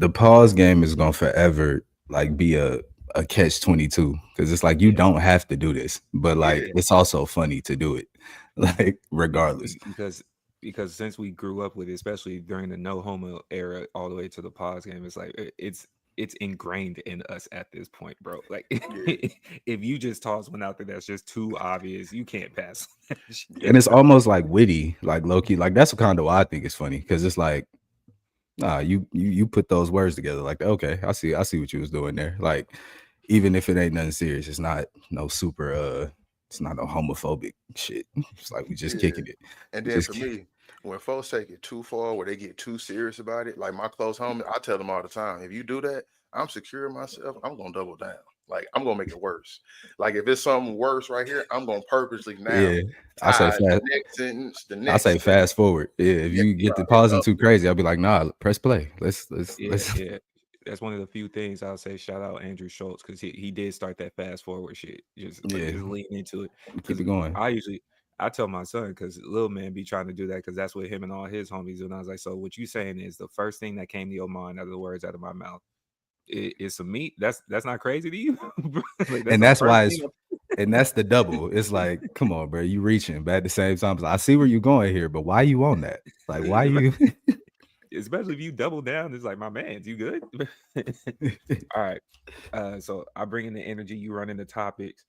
the pause game is gonna forever like be a catch-22 because it's like you Yeah, don't have to do this, but like Yeah, it's also funny to do it, like regardless. because since we grew up with it, especially during the no homo era, all the way to the pause game, it's like it's ingrained in us at this point, bro. Like yeah, if you just toss one out there that's just too obvious, you can't pass that And shit. it's almost like witty, like low key. Like that's what kind of why I think it's funny because it's like, nah, you put those words together. Like, okay, I see what you was doing there. Like, even if it ain't nothing serious, it's not no super it's not no homophobic shit. It's like we just yeah. kicking it. And We then just for me, when folks take it too far, where they get too serious about it, like my close homie, I tell them all the time, if you do that, I'm secure in myself. I'm gonna double down. Like I'm gonna make it worse. Like if it's something worse right here, I'm gonna purposely now yeah. I say tie the fast. next sentence, the I next say sentence. fast forward. Yeah, if Yeah, you get the bro. pausing too crazy, I'll be like, nah, press play. Yeah, Let's yeah. That's one of the few things I'll say. Shout out Andrew Schultz because he did start that fast forward shit. yeah, Just lean into it. keep Because it going. I tell my son because little man be trying to do that because that's what him and all his homies do. And I was like, so what you saying is the first thing that came to your mind out of the words out of my mouth is some meat. That's not crazy to you, bro? Like that's And the that's first why thing. it's and that's the double. It's like, come on, bro, you reaching, but at the same time, it's like, I see where you're going here, but why you on that? Like, why you? Especially if you double down, it's like, my man, you good? All right. So I bring in the energy, you run in the topics.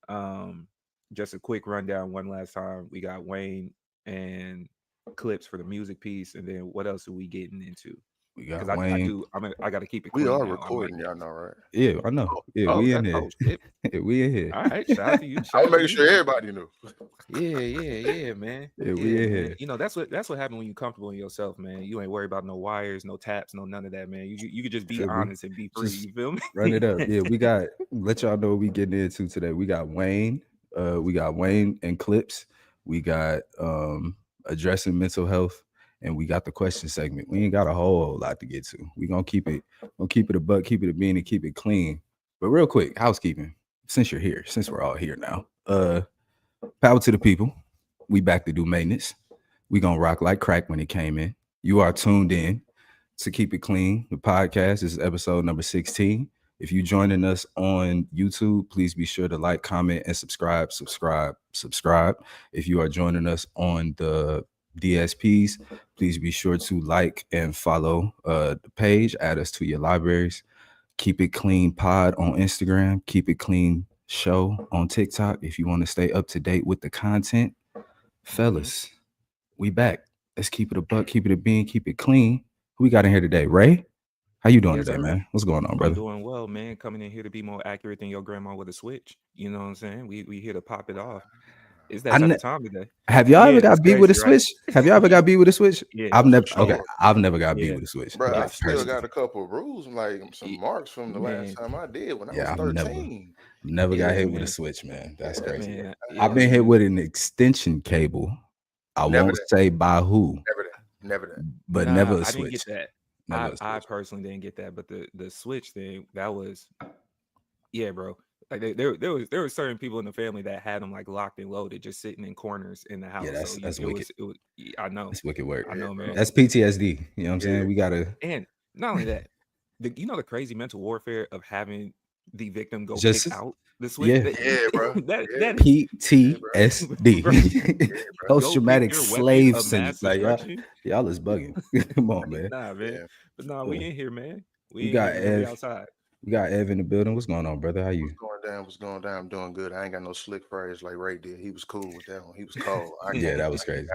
Um, just a quick rundown one last time. We got Wayne and Clips for the music piece, and then what else are we getting into? We Because got I Wayne. do I gotta keep it We clean are now. I might recording, y'all know, right? Yeah, I know. Yeah, oh we in that here. oh shit. We in here. All right, shout out to you. I Shout was out to making you, sure man. everybody knew. Yeah, man. Yeah, we Yeah, in man. here. You know, that's what happened when you comfortable in yourself, man. You ain't worried about no wires, no taps, no none of that, man. You could just be Feel me? honest and be free. Just You feel run me? it up. Yeah, we got let y'all know what we getting into today. We got Wayne and Clips. We got addressing mental health, and we got the question segment. We ain't got a whole lot to get to. We gonna keep it a buck, keep it a bean, and keep it clean. But real quick, housekeeping. Since you're here, since we're all here now, power to the people. We back to do maintenance. We gonna rock like crack when it came in. You are tuned in to Keep It Clean, the podcast. This is episode number 16. If you joining us on YouTube, please be sure to like, comment, and subscribe. If you are joining us on the DSPs, please be sure to like and follow the page. Add us to your libraries. Keep It Clean Pod on Instagram. Keep It Clean Show on TikTok. If you want to stay up to date with the content, Mhm. fellas, we back. Let's keep it a buck, keep it a bean, keep it clean. Who we got in here today? Ray? How you doing Yes, today, sir. man? What's going on, I'm brother? doing well, man. Coming in here to be more accurate than your grandma with a switch. You know what I'm saying? We here to pop it off. It's that I type ne- of time today. have y'all ever Yeah, that's got beat with a crazy, right? switch? Have y'all ever got beat with a switch? Yeah, I've never. For Okay, sure. I've never got beat yeah, with a switch, Bro, I yeah. like still personally. got a couple of rules, like some Y- marks from the last Man, time I did when I was Yeah, 13. never got yeah, hit with a man, switch, man. That's Yeah, crazy. man, I I've yeah, been hit man. with an extension cable. I never won't that, say by who, never that, never that. but Nah, never a I didn't switch. get that. Never a I switch. personally didn't get that, but the switch thing that was yeah, bro. Like there was certain people in the family that had them like locked and loaded, just sitting in corners in the Yeah, house. So that's wicked. it was. I know, That's wicked work. I Yeah, know, bro. man. That's PTSD. You know what I'm Yeah, saying? We gotta And not only that, you know the crazy mental warfare of having the victim go pick just out the switch. yeah. yeah, bro. Yeah, That is, bro, PTSD, yeah, bro. post go pick traumatic your weapon slave of syndrome. mass Like destruction. y'all is bugging. Come on, man. Nah, man. Yeah. But nah, Uh, we in here, man. we We in got here, man. We Ev. outside. We got Ev in the building. What's going on, brother? How What's you? going down? What's going down? I'm doing good. I ain't got no slick phrase like Ray did. He was cool with that one. He was cold. I Yeah, can't. that was crazy.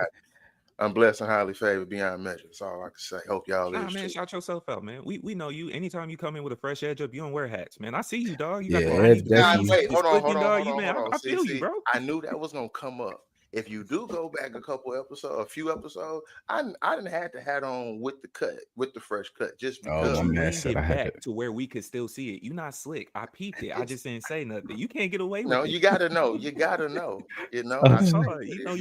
I'm blessed and highly favored beyond measure. That's all I can say. Hope y'all Nah, is man, too. shout yourself out, man. We know you. Anytime you come in with a fresh edge up, you don't wear hats, man. I see you, dog. You got Yeah, the I, shiny Ev nah, booties, definitely. wait, the slicking, dog. You man, hold on. I See, feel you, see, bro. I knew that was gonna come up. If you do go back a few episodes, I didn't have the hat on with the cut, with the fresh cut, just Oh, But my because you man leaned said I it had to. back to where we could still see it. You not slick. I peeped it. I it's just didn't say nothing. You can't get away no, with it. you gotta know. You gotta know. I I stay saw it. with You it, know,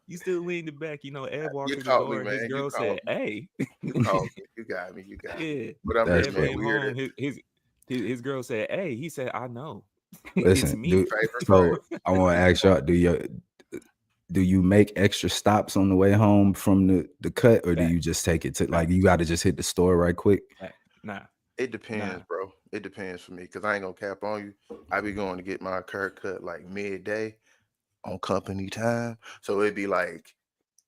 you still leaned it back. You know, Ed walked You through the caught me, door and his man. You girl caught said, me. "Hey." You caught me. You got me. You got me. Yeah. But I'm That's ready, Ev man. funny. came We here to home. His girl said, "Hey." He said, "I know." It's Listen, me. dude. favorite So part. I want to ask y'all: do you make extra stops on the way home from the cut, or do you Facts, just take it to like facts, you got to just hit the store right quick? facts. Nah, It nah. depends, bro. It depends for me because I ain't gonna cap on you. I be going to get my haircut like midday on company time. So it'd be like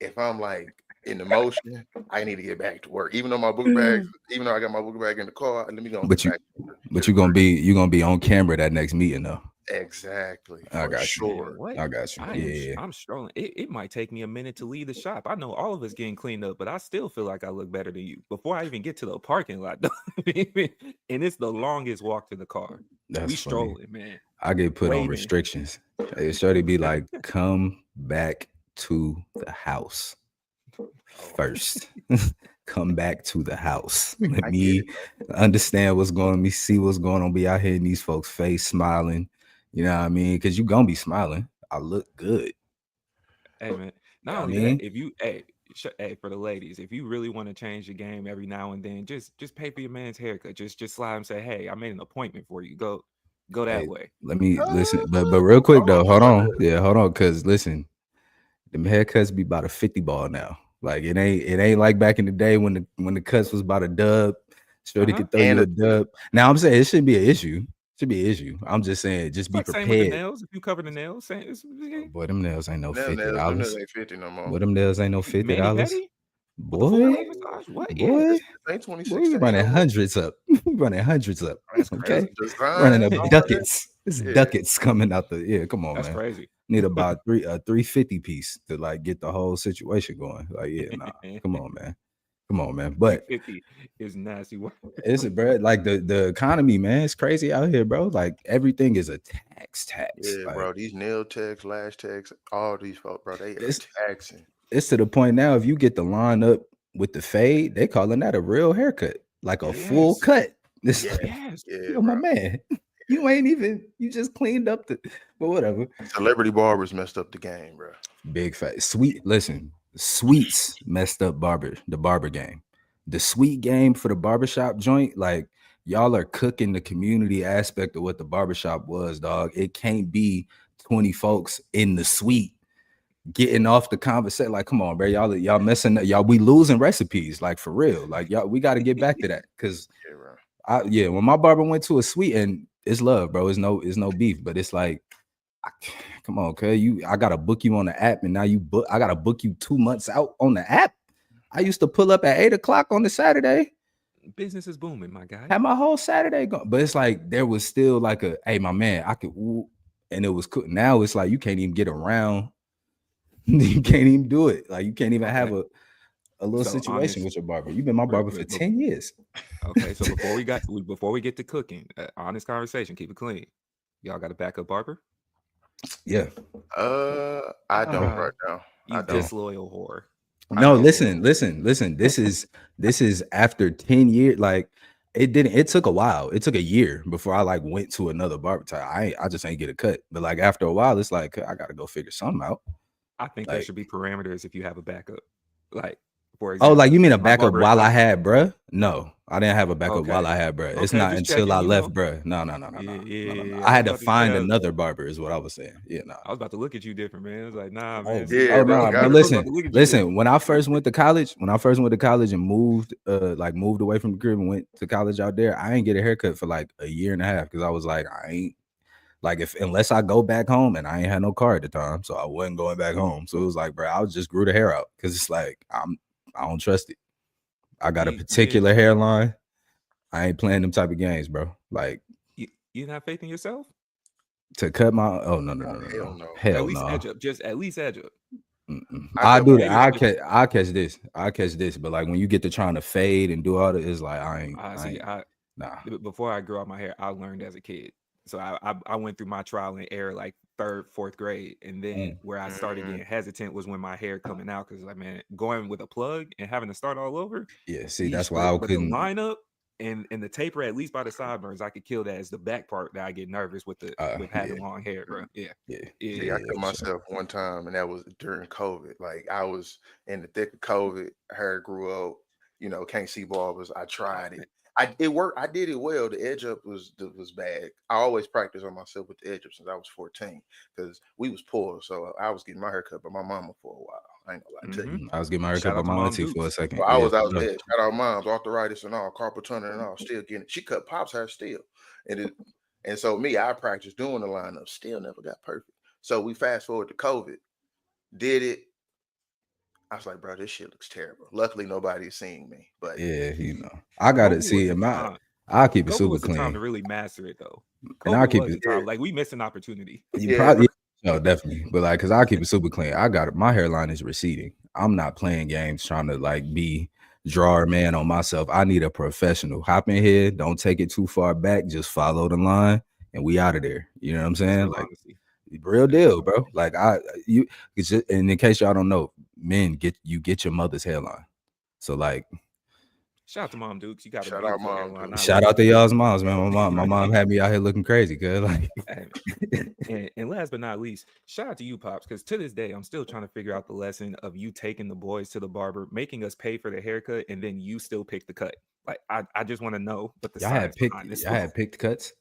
if I'm like in the motion, I need to get back to work. Even though my book bags, even though I got my book bag in the car, let me go and get But back to but the work. you gonna be on camera that next meeting though. Exactly, I for got you. Man, sure. what? I got you. Yeah. I'm strolling. It might take me a minute to leave the shop. I know all of us getting cleaned up, but I still feel like I look better than you before I even get to the parking lot. Though. And it's the longest walk to the car. That's We funny. strolling, man. I get put on Waving. restrictions. Hey, Shorty be like, come back to the house Oh, first. Come back to the house. Let I get me it. understand what's going on. Let me see what's going on. Be out here in these folks' face smiling. You know what I mean? Because you gonna be smiling. I look good. Hey man, You not know what I only that, mean? if you hey for the ladies, if you really want to change the game every now and then, just pay for your man's haircut. Just slide and say, hey, I made an appointment for you. Go that Hey, way. let me listen. Uh, But real I quick don't though, know hold about on. that. Yeah, hold on. Cause listen, them haircuts be about a 50 ball now. Like it ain't like back in the day when the cuts was about a dub. Shorty Uh-huh. could throw And you a a dub. Now I'm saying it shouldn't be an issue. Should be an issue. I'm just saying, just It's be like same with the prepared. nails. If you cover the nails, Boy, them nails ain't no them fifty nails, them nails dollars. ain't 50 no more. Boy, them nails ain't no mani $50. pedi with the full Boy, leg massage. What? Yeah, boy, This ain't boy, 26 we cents running no more. hundreds up. We running hundreds up. that's Okay, crazy. running Designs, up all that. ducats. It's Yeah. ducats coming out the yeah. Come on, That's man. crazy. Need about a 350 piece to like get the whole situation going. Like, yeah, nah. Come on, man. Come on, man. But 350 is nasty work. it's a bro, like the economy, man. It's crazy out here, bro. Like everything is a tax. Yeah, Like bro. These nail techs, lash techs, all these folks, bro, they are it's taxing. it's to the point now. If you get the line up with the fade, they calling that a real haircut, like a full Yes. cut. It's Yeah, like, Yes. yeah, yo, my bro. man, you ain't even. You just cleaned up the, but whatever. Celebrity barbers messed up the game, bro. Big fat sweet. Listen, sweets messed up the barber game. The sweet game for the barbershop joint, like y'all are cooking the community aspect of what the barbershop was, dog. It can't be 20 folks in the suite getting off the conversation. Like, come on, bro. Y'all messing up. Y'all, we losing recipes, like for real. Like, y'all, we got to get back to that. Cause Yeah, bro. yeah, when my barber went to a suite, and it's love, bro. It's no beef, but it's like I- come on, cuz I gotta book you on the app, and now I gotta book you 2 months out on the app. I used to pull up at 8 o'clock on the Saturday, Business is booming, my guy. had my whole Saturday gone. But it's like there was still like a hey, my man, I could and it was cool. Now it's like you can't even get around, you can't even do it. Like you can't even have Okay. a little So situation honest. with your barber. You've been my barber for 10 years. Okay. So before we get to cooking, honest conversation, keep it clean. Y'all got a backup barber? Yeah. I don't Ah, right now. I you don't. disloyal whore. I No, don't. listen. This is after 10 years. Like it took a while. It took a year before I like went to another barber type. I just ain't get a cut. But like after a while, it's like I gotta go figure something out. I think there Like, should be parameters if you have a backup. Like, for oh, like example, you mean a my backup barber. while I had bruh? No, I didn't have a backup while Okay. I had bruh. It's Okay, not just until checking. I You left know. bruh. No. Yeah, yeah, yeah. I I was had to about to say. find another barber, is what I was saying. Yeah, no. I was about to look at you different, man. I was like, nah, man. Oh, See, Yeah, oh bro. no, but Gotta I was be. about listen, to look at you listen. different. When I first went to college, and moved, moved away from the crib and went to college out there, I ain't get a haircut for like a year and a half because I was like, I ain't like if unless I go back home, and I ain't had no car at the time, so I wasn't going back home. So it was like, bro, I just grew the hair out because it's like I don't trust it. I got a You didn't particular hairline. I ain't playing them type of games, bro. Like you didn't have faith in yourself? to cut my Oh, hell no. At hell least no. edge up. Just at least edge up. I I cut do my that. Maybe I catch this. I catch this. But like when you get to trying to fade and do all that, it's like I I see. ain't nah. Before I grew out my hair, I learned as a kid. So I went through my trial and error like third, fourth grade, and then Mm. where I started mm, getting hesitant was when my hair coming out because like man, going with a plug and having to start all over, Yeah, see, these that's why I straight. But the couldn't. lineup and the taper at least by the sideburns, I could kill that as the back part that I get nervous with Yeah, having long hair, bro. Yeah, yeah, yeah, see, I yeah. cut for sure. myself one time, and that was during COVID. Like I was in the thick of COVID, hair grew up. Can't see barbers. I tried it. It worked. I did it well. The edge up was bad. I always practice on myself with the edge up since I was 14 because we was poor. So I was getting my hair cut by my mama for a while. I ain't gonna lie to you. Mhm. I was getting my hair cut Shout by out to my Mom auntie for a Dukes. second. So I Yeah, was out for sure. there. Shout out moms, arthritis and all, carpal tunnel and all. Still getting it. She cut Pop's hair still, and so me, I practiced doing the lineup. Still never got perfect. So we fast forward to COVID. Did it. I was like, bro, this shit looks terrible. Luckily, nobody's seeing me. But Yeah, I gotta COVID was see the it. time. I'll keep it COVID super was the time to clean, really master it, though. and I'll COVID keep was it. the time. Like, we missed an opportunity. You yeah, probably no, definitely, but like, cause I'll keep it super clean. I got it. My hairline is receding. I'm not playing games trying to like be drawer man on myself. I need a professional. Hop in here. Don't take it too far back. Just follow the line, and we out of there. You know what I'm That's saying? real Like honesty. real deal, bro. Like it's just, and in case y'all don't know, men get your mother's hairline. So like, Shout out to Mom Dukes. You got a shout out beautiful Mom hairline. Dukes. I shout love out to it. y'all's moms, man. My mom had me out here looking crazy, cause like, And last but not least, shout out to you, Pops, because to this day, I'm still trying to figure out the lesson of you taking the boys to the barber, making us pay for the haircut, and then you still pick the cut. Like, I just want to know what the science behind this y'all was. had picked cuts.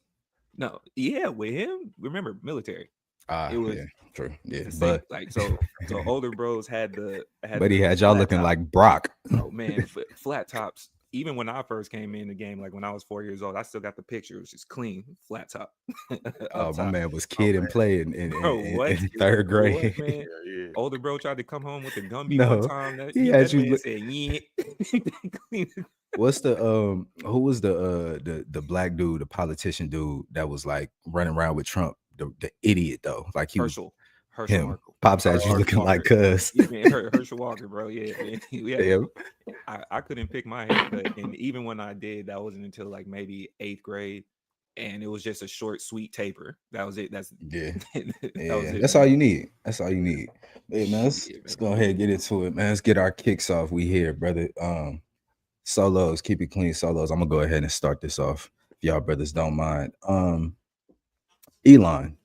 No, yeah, with him, remember, military. It was Yeah, true. Yeah, the same. but Like, so older bros had but he the had y'all flat looking top. like Brock. Oh man, flat tops. Even when I first came in the game, like when I was 4 years old, I still got the picture. It was just clean, flat top, Oh, up my top. man was Oh kid and man, play Bro, what? in third What, grade. man? yeah. Older bro tried to come home with the Gumby one No, time. he had That you man look. said, yeah. What's the who was the black dude, the politician dude that was like running around with Trump, the idiot though, like he was Herschel him. Markle. Pops had Oh, you Herschel looking like Walker. cuz. Yeah, man, Herschel Walker, bro. Yeah, man. We had Damn. I couldn't pick my haircut, and even when I did, that wasn't until like maybe 8th grade, and it was just a short, sweet taper. That was it. Yeah. That was Yeah, it, that's all man. you need. That's all you need. Hey man, Shit, let's man. go ahead and get into it, man. Let's get our kicks off. We here, brother. Solos, keep it clean, solos. I'm gonna go ahead and start this off if y'all brothers don't mind. Elon,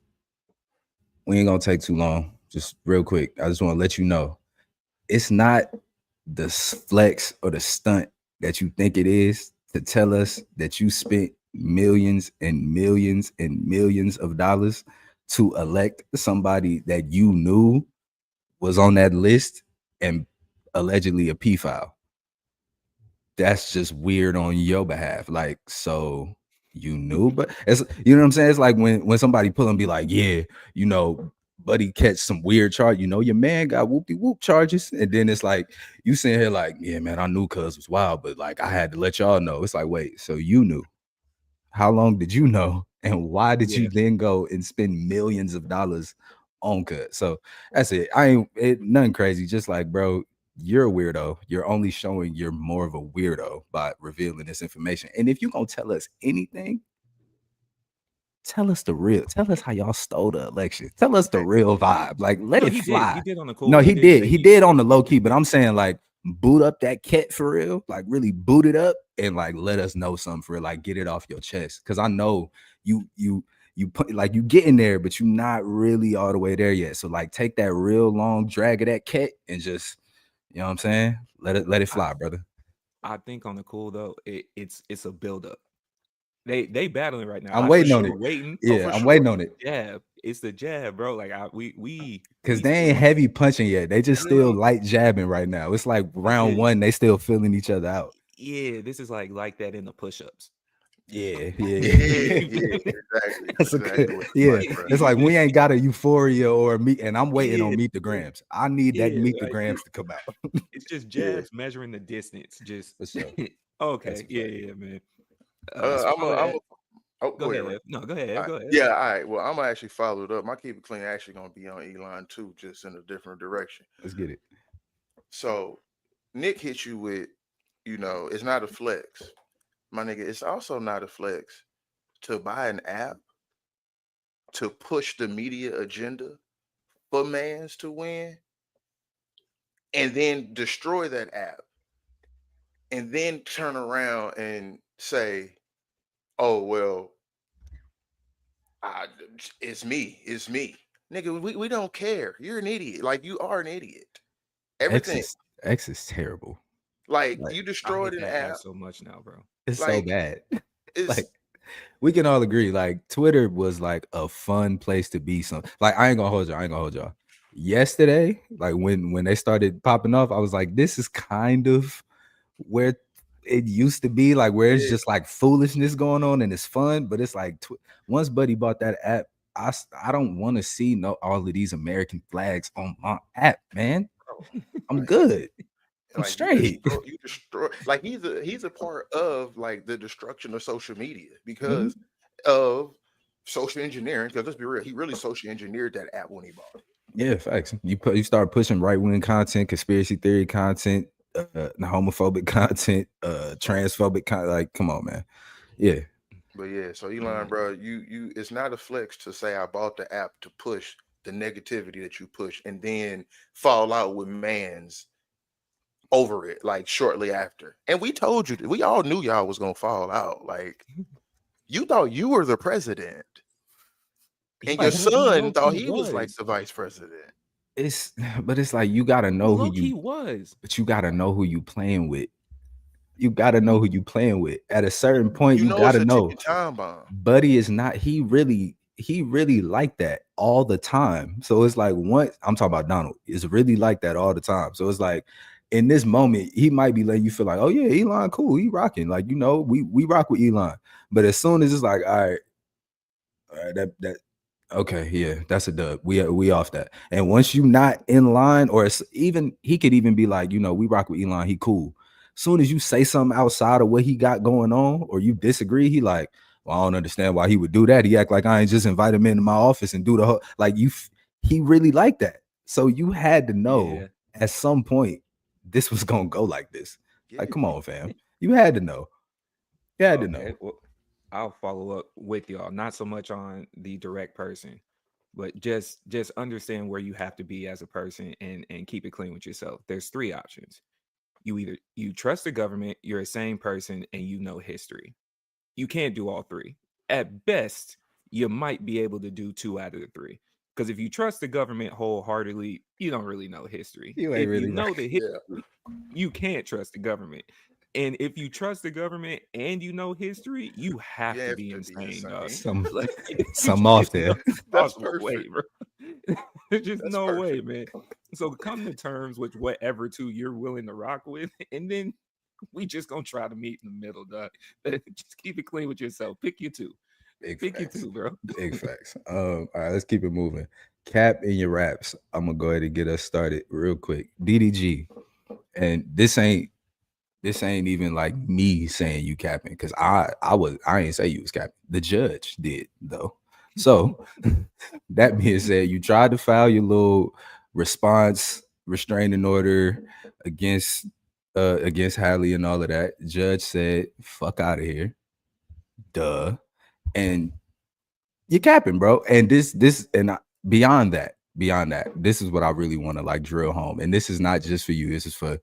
we ain't gonna take too long. Just real quick. I just want to let you know it's not the flex or the stunt that you think it is to tell us that you spent millions and millions and millions of dollars to elect somebody that you knew was on that list and allegedly a pedophile. That's just weird on your behalf. Like, so you knew, but it's, you know what I'm saying? It's like when somebody pull and be like, yeah, you know, buddy catch some weird charge, you know, your man got whoopty whoop charges. And then it's like you sitting here like, yeah, man, I knew cuz was wild, but like I had to let y'all know. It's like, wait, so you knew. How long did you know? And why did Yeah, you then go and spend millions of dollars on cut? So that's it. Nothing crazy. Just like, bro, you're a weirdo. You're only showing you're more of a weirdo by revealing this information. And if you're gonna tell us anything, tell us the real. Tell us how y'all stole the election. Tell us the real vibe. Like, let no, it he did. fly. He did on the cool. No, he did. Say He did on the low key, but I'm saying like boot up that cat for real. Like really boot it up and like let us know something for real. Like get it off your chest. Cause I know you put like you getting there, but you're not really all the way there yet. So like take that real long drag of that cat and just, you know what I'm saying? Let it fly, brother. I think on the cool though, it's a buildup. They battling right now. I'm I for waiting think on we're it. sure. waiting. Oh, Yeah, for I'm sure. waiting on it. Jab. It's the jab, bro. Like we Cause they ain't still heavy punching yet. They just still no. light jabbing right now. It's like This round is one, they still feeling each other out. yeah. This is like that in the push-ups. Yeah, Yeah, yeah. yeah, exactly. That's That's a exactly good, what it's yeah. like, bro. It's like we ain't got a euphoria or meet, and I'm waiting Yeah, on Meet the Grams. I need that yeah. Meet the Like Grams to come out. it's just Yeah. jabs measuring the distance. Just For sure. That's okay. a Yeah, fact. yeah, man. So I'm a oh, go go ahead, ahead. Ray. Ev. No, go ahead. All Ev, right. go ahead. Yeah, all right. Well, I'm gonna actually follow it up. My keep it clean actually gonna be on Elon too, just in a different direction. Let's get it. So Nick hit you with, it's not a flex. My nigga, it's also not a flex to buy an app to push the media agenda for mans to win and then destroy that app and then turn around and say, oh, well, I, it's me. Nigga, we don't care. You're an idiot. Like, you are an idiot. X Everything. is X is terrible. Like, Like you I destroyed hate an that app app. so much now, bro. It's so Like bad. it's Like we can all agree, like Twitter was like a fun place to be. Some like I ain't gonna hold y'all. I ain't gonna hold y'all. Yesterday, like when they started popping off, I was like, this is kind of where it used to be, like where it's yeah, just like foolishness going on and it's fun. But it's like once Buddy bought that app, I don't want to see no all of these American flags on my app, man. bro. I'm Like good. I'm like straight. you destroy like he's a part of like the destruction of social media Mhm. because of social engineering. Because let's be real, he really social engineered that app when he bought it. Yeah, facts. You start pushing right wing content, conspiracy theory content, homophobic content, transphobic content. Like, come on, man. Yeah, But yeah, so Elon, Man. bro, you it's not a flex to say I bought the app to push the negativity that you push and then fall out with mans over it like shortly after. And we told you, we all knew y'all was gonna fall out. Like you thought you were the president, He and your like son low thought key he was like was. the vice president. it's, but it's like you gotta He know who low key you, was. but you gotta know who you playing with. You gotta know who you playing with. At a certain point, You you know it's gotta a know. ticking time bomb. Buddy is not. He really like that all the time. So it's like once I'm talking about Donald is really like that all the time. So it's like in this moment, he might be letting you feel like, oh yeah, Elon, cool, he rocking. Like we rock with Elon. But as soon as it's like, all right, that okay, yeah, that's a dub. We off that. And once you not in line, or even he could even be like, we rock with Elon, he cool. Soon as you say something outside of what he got going on, or you disagree, he like, well, I don't understand why he would do that. He act like I ain't just invite him into my office and do the whole like he really like that. So you had to know Yeah. at some point this was gonna go like this. Yeah, Like, come on, fam. You had to know. You had to Okay. know. Well, I'll follow up with y'all. Not so much on the direct person, but just understand where you have to be as a person and keep it clean with yourself. There's three options. You trust the government, you're a sane person, and you know history. You can't do all three. At best, you might be able to do two out of the three. Because if you trust the government wholeheartedly, you don't really know history. You ain't If you really right. know the yeah, history, you can't trust the government. And if you trust the government and you know history, you you have to have be to be insane, dog. insane. Some Like some off there's no there. That's possible way, perfect. bro. There's just That's no way, perfect. man. So come to terms with whatever two you're willing to rock with, and then we just gonna try to meet in the middle, dog. Just keep it clean with yourself. Pick your two. Big Pick your facts. two, bro. Big facts. All right, let's keep it moving. Cap in your raps. I'm gonna go ahead and get us started real quick. DDG. And this ain't even like me saying you capping, because I ain't say you was capping. The judge did though. So that being said, you tried to file your little response restraining order against against Hadley and all of that. Judge said, fuck out of here. Duh. And you're capping, bro. And beyond that, this is what I really want to like drill home. And this is not just for you. This is for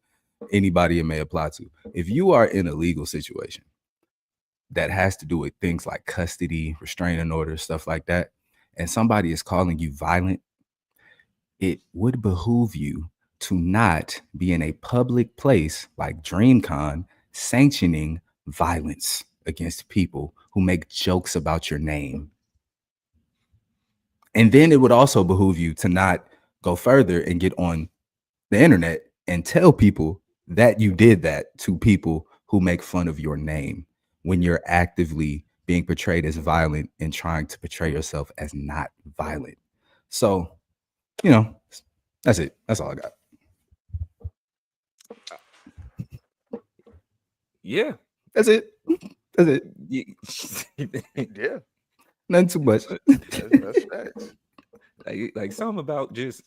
anybody it may apply to. If you are in a legal situation that has to do with things like custody, restraining orders, stuff like that, and somebody is calling you violent, it would behoove you to not be in a public place like DreamCon sanctioning violence against people who make jokes about your name. And then it would also behoove you to not go further and get on the internet and tell people that you did that to people who make fun of your name when you're actively being portrayed as violent and trying to portray yourself as not violent. So, you know, that's it. That's all I got. Yeah. That's it. That's it. Yeah, Nothing too much. that's facts. like something about just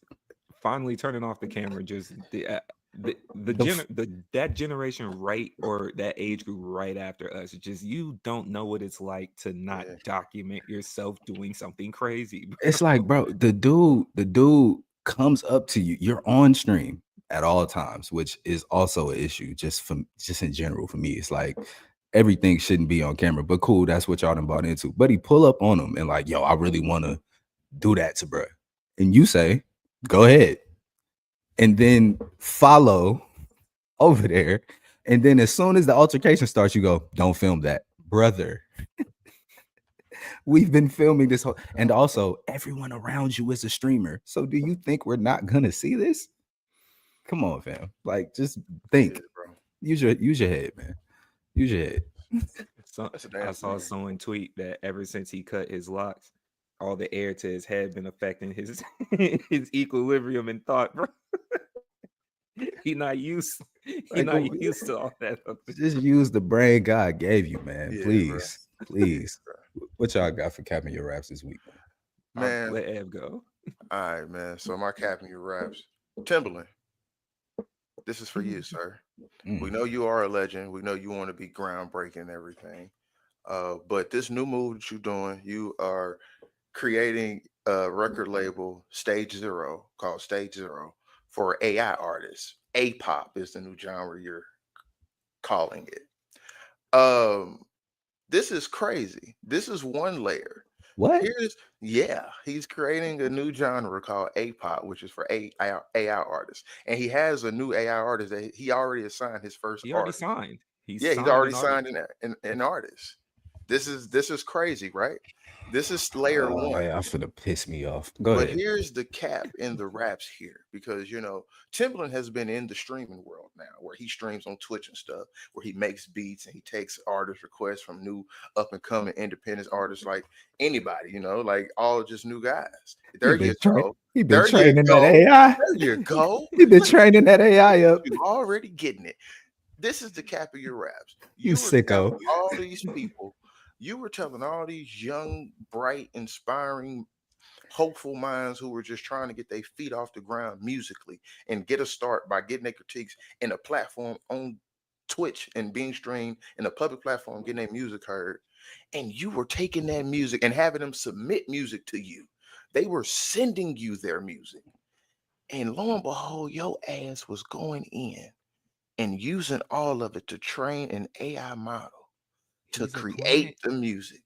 finally turning off the camera. Just The f- that generation right or that age group right after us. Just you don't know what it's like to not Yeah, document yourself doing something crazy, it's bro. like, bro, the dude comes up to you. You're on stream at all times, which is also an issue just in general for me. It's like everything shouldn't be on camera, but cool, that's what y'all done bought into. But he pull up on him and like, yo, I really want to do that to bro. And you say, go ahead. And then follow over there And then as soon as the altercation starts, you go, don't film that, brother. We've been filming this whole, and also everyone around you is a streamer. So do you think we're not gonna see this? Come on, fam. Like, just think. Yeah, bro. Use your head, man. Use your head. So That's a I damn saw shame. someone tweet that ever since he cut his locks, all the air to his head been affecting his his equilibrium and thought, bro. He not used he Like, not used to all that. just use the brain God gave you, man. Yeah, bro. Please, please. What y'all got for capping your raps this week, man? Man, Let Ev go. all right, man. So my capping your raps. Timberland, this is for you, sir. We Mm. know you are a legend. We know you want to be groundbreaking and everything. But this new move that you're doing, you are creating a record label, Stage Zero, called Stage Zero, for AI artists. A-pop is the new genre you're calling it. This is crazy. This is one layer. What? He's creating a new genre called A-pop, which is for AI artists, and he has a new AI artist that he already assigned his first He already artist. signed. He's Yeah, he's signed already an artist. signed an artist. This is crazy, right? This is layer one. Y'all finna piss me off. Go But ahead. here's the cap in the raps here, because Timbaland has been in the streaming world now, where he streams on Twitch and stuff, where he makes beats and he takes artist requests from new up and coming independent artists, like anybody, like all just new guys. There you go. He been There you training that go. AI. There you go. He been training that AI up. You already getting it. This is the cap of your raps. You You were telling sicko. all these people, you were telling all these young, bright, inspiring, hopeful minds who were just trying to get their feet off the ground musically and get a start by getting their critiques in a platform on Twitch and being streamed in a public platform, getting their music heard. And you were taking that music and having them submit music to you. They were sending you their music. And lo and behold, your ass was going in and using all of it to train an AI model to He's a create client the music.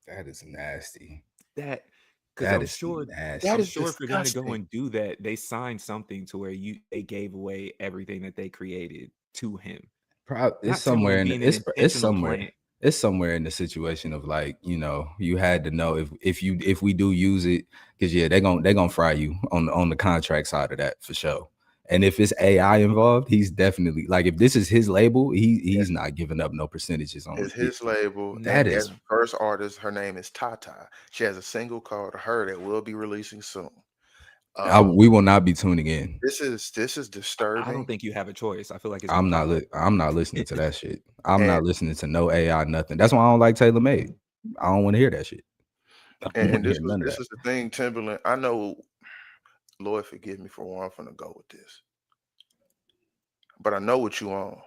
That is nasty. that because That I'm is sure nasty. That I'm is sure for them to go disgusting. and do that, they signed something to where they gave away everything that they created to him. It's Not somewhere Timberland in being an intentional client. it's somewhere in the situation of, like, you had to know if we do use it, because they're gonna fry you on the contract side of that for sure. And if it's AI involved, he's definitely, like, if this is his label, he's not giving up no percentages on It's it. his label, That and is, as first artist, her name is Tata. She has a single called "Her" that will be releasing soon. we will not be tuning in. This is I don't disturbing, think you have a choice. I feel like it's gonna pop up. I'm not listening to that shit. I'm and not listening to no AI nothing. That's why I don't like Taylor Made. I don't want to hear that shit. I don't and, want and to this hear was none of this that. is the thing, Timberland. I know, Lord forgive me for where I'm gonna go with this, but I know what you on.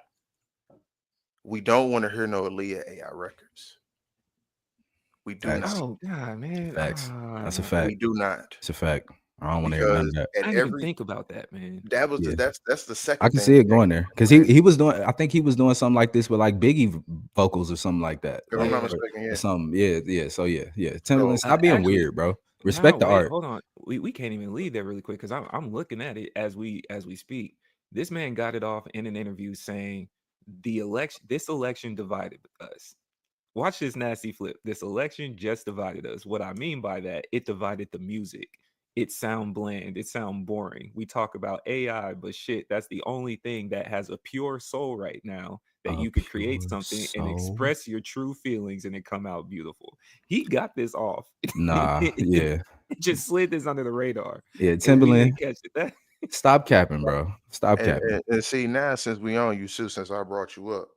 We don't want to hear no Aaliyah AI records. We do not. Facts. Oh God, man. Facts. That's a We fact. do not, It's a fact. I don't want to hear none because of that. I at didn't even every think about that, man. Yeah. that's the I second can thing see it that going there, because he was doing. I think he was doing something like this with, like, Biggie vocals or something like that. if I'm Like, not Yeah. mistaken, or yeah. something. Yeah. So yeah. Timberland, So stop being Actually, weird, bro. no, Respect the wait, art. hold on. We can't even leave there really quick because I'm looking at it as we speak. This man got it off in an interview saying this election divided us. Watch this nasty flip. This election just divided us. What I mean by that, it divided the music. It sound bland. It sound boring. We talk about AI, but shit, that's the only thing that has a pure soul right now that A you could create pure something and soul. express your true feelings and it come out beautiful. He got this off. Nah. Yeah. Just slid this under the radar, Yeah. and we Timberland, didn't catch it. That stop capping, bro. Stop and, capping. and, and see now, since we on you, Sue, since I brought you up,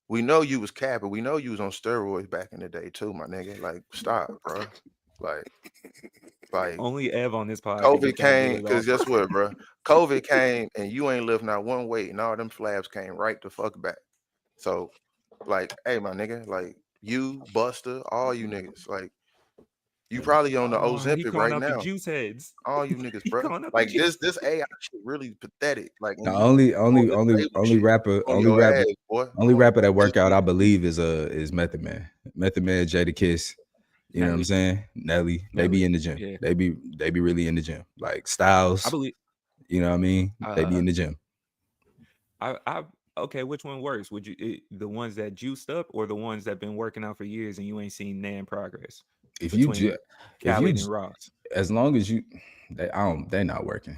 we know you was capping. We know you was on steroids back in the day too, my nigga. Like, stop, bro. Like only Ev on this pod could COVID get that came, word because off. guess what, bro? COVID came and you ain't lived not one weight, and all them flabs came right the fuck back. So, like, hey, my nigga, like, you, Buster, all you niggas, like, you probably on the Oh, he Ozempic calling right out the now. juice heads. All you niggas, He bro. calling out the Like, juice. this AI shit really pathetic. Like, The and you on this label only shit rapper on your ass, boy. only On rapper that your ass, work out, I believe, is Method Man. Method Man, Jada Kiss. You know what I'm Nelly. saying? Nelly. They be Nelly. in the gym. Yeah. They be really in the gym. Like I Styles. believe You know what I mean? They be uh in the gym. I Okay, which one worse? Would you the ones that juiced up or the ones that been working out for years and you ain't seen nan progress If you between if you Khaled and Ross? as long as you they're not working.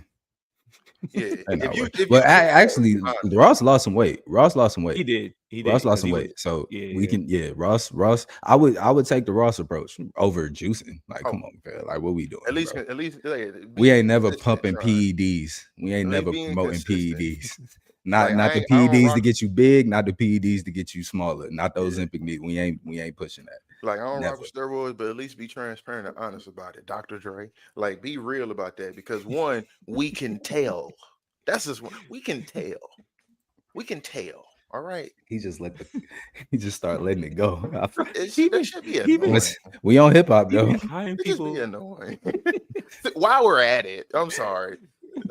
Yeah, They're not working. if Well, you keep it actually, honest, Ross lost some weight. Ross lost some weight. He did. He Ross did lost because some he was. weight. So we Yeah. can, Ross. I would take the Ross approach over juicing. Like, oh, come on, man. Like, what we doing, at least bro? We being ain't never consistent, pumping Sean. PEDs. We ain't At least never being promoting consistent. PEDs. Like Not the I don't PEDs to rock get you big, not the PEDs to get you smaller. Not those yeah. Ozempic. We ain't pushing that. Like I don't rock Never. with steroids, but at least be transparent and honest about it, Dr. Dre. Like be real about that because one, we can tell. That's just one we can tell. We can tell. All right. He just he just start letting it go. That should be he been annoying. We on hip hop he though. been eyeing It just be people. annoying. While we're at it, I'm sorry.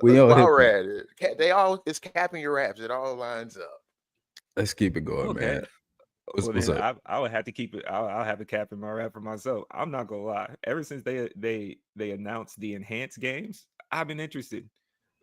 We on While hip we're hop. at it, they all it's capping your raps. It all lines up. Let's keep it going, Okay. man. What's Well, up? then I would have to keep it. I'll have a cap in my rap for myself. I'm not gonna lie. Ever since they announced the enhanced games, I've been interested.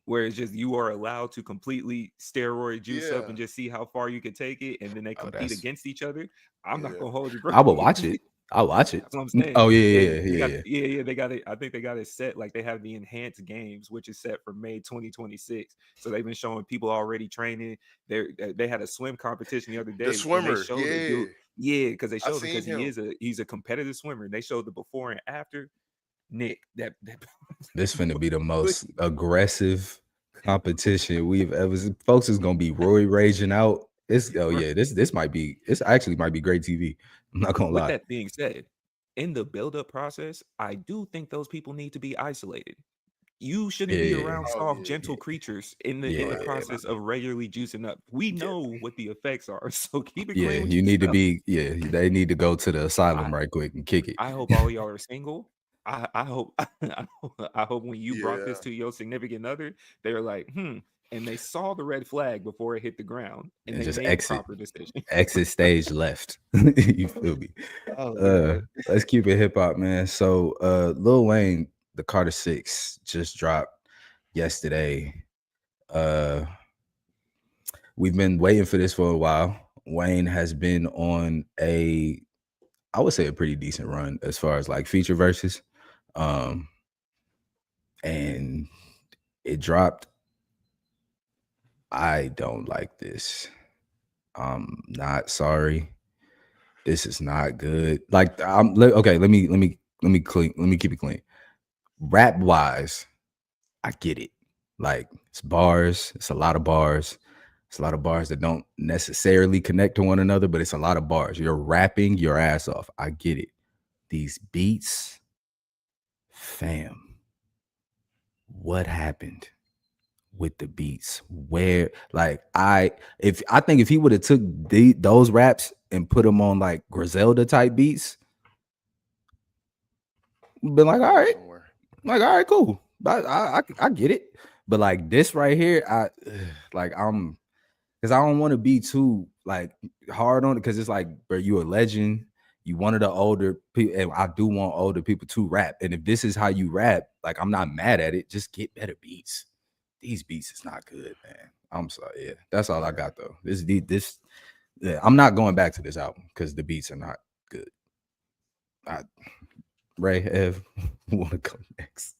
Where it's just you are allowed to completely steroid juice up Yeah. and just see how far you can take it, and then they compete that's- against each other. I'm not Yeah. gonna hold you, bro. I will watch it. I'll watch it. That's what I'm saying. Oh They got, yeah. They got it. I think they got it set. Like they have the enhanced games, which is set for May 2026. So they've been showing people already training. They had a swim competition the other day. The And swimmer, they showed the yeah. dude. Yeah, because they I showed him seen because him. he's a competitive swimmer. They showed the before and after. That This finna be the most aggressive competition we've ever seen. Folks is gonna be Roy raging out. This actually might be great TV. I'm not gonna With lie. that being said, in the build-up process, I do think those people need to be isolated. You shouldn't be Yeah. around Oh, soft, yeah. gentle creatures in the Yeah. process of regularly juicing up. We know what the effects are, so keep it Yeah, clean with you need to yourself. be they need to go to the asylum I, right quick and kick it. I hope all of y'all are single. I hope I hope when you brought Yeah. this to your significant other, they were like, and they saw the red flag before it hit the ground, and And they just made proper decisions. exit stage left. You feel me? Oh god. Let's keep it hip hop, man. So Lil Wayne, the Carter 6 just dropped yesterday. We've been waiting for this for a while. Wayne has been on I would say a pretty decent run as far as like feature verses. And it dropped. I don't like this. I'm not sorry. This is not good. Like okay, let me keep it clean. Rap wise, I get it. Like it's bars, it's a lot of bars. It's a lot of bars that don't necessarily connect to one another, but it's a lot of bars. You're rapping your ass off. I get it. These beats, fam. What happened with the beats? Where like I think if he would have took those raps and put them on like Griselda type beats, been like, all right, Somewhere. like, all right, cool. I get it. But like this right here, I'm because I don't want to be too like hard on it because it's like, bro, you a legend. You one of the older people, and I do want older people to rap. And if this is how you rap, like I'm not mad at it. Just get better beats. These beats is not good, man. I'm sorry. Yeah, that's all I got though. Yeah, I'm not going back to this album because the beats are not good. Ray, Ev, who want to go next?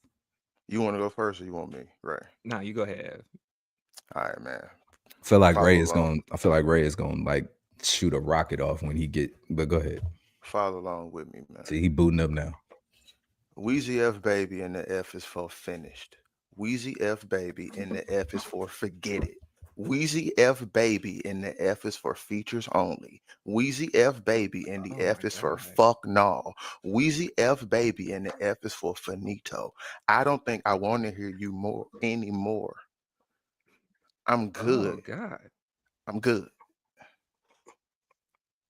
You want to go first or you want me? Right. Nah, you go ahead. All right, man. I feel like Follow Ray is along. going to like shoot a rocket off when he get. But go ahead. Follow along with me, man. See, he booting up now. Weezy F baby and the F is for finished. Weezy F baby and the F is for forget it. Weezy F baby and the F is for features only. Weezy F baby and the F is for fuck no. Weezy F baby and the F is for finito. I don't think I want to hear you more anymore. I'm good. Oh god. I'm good.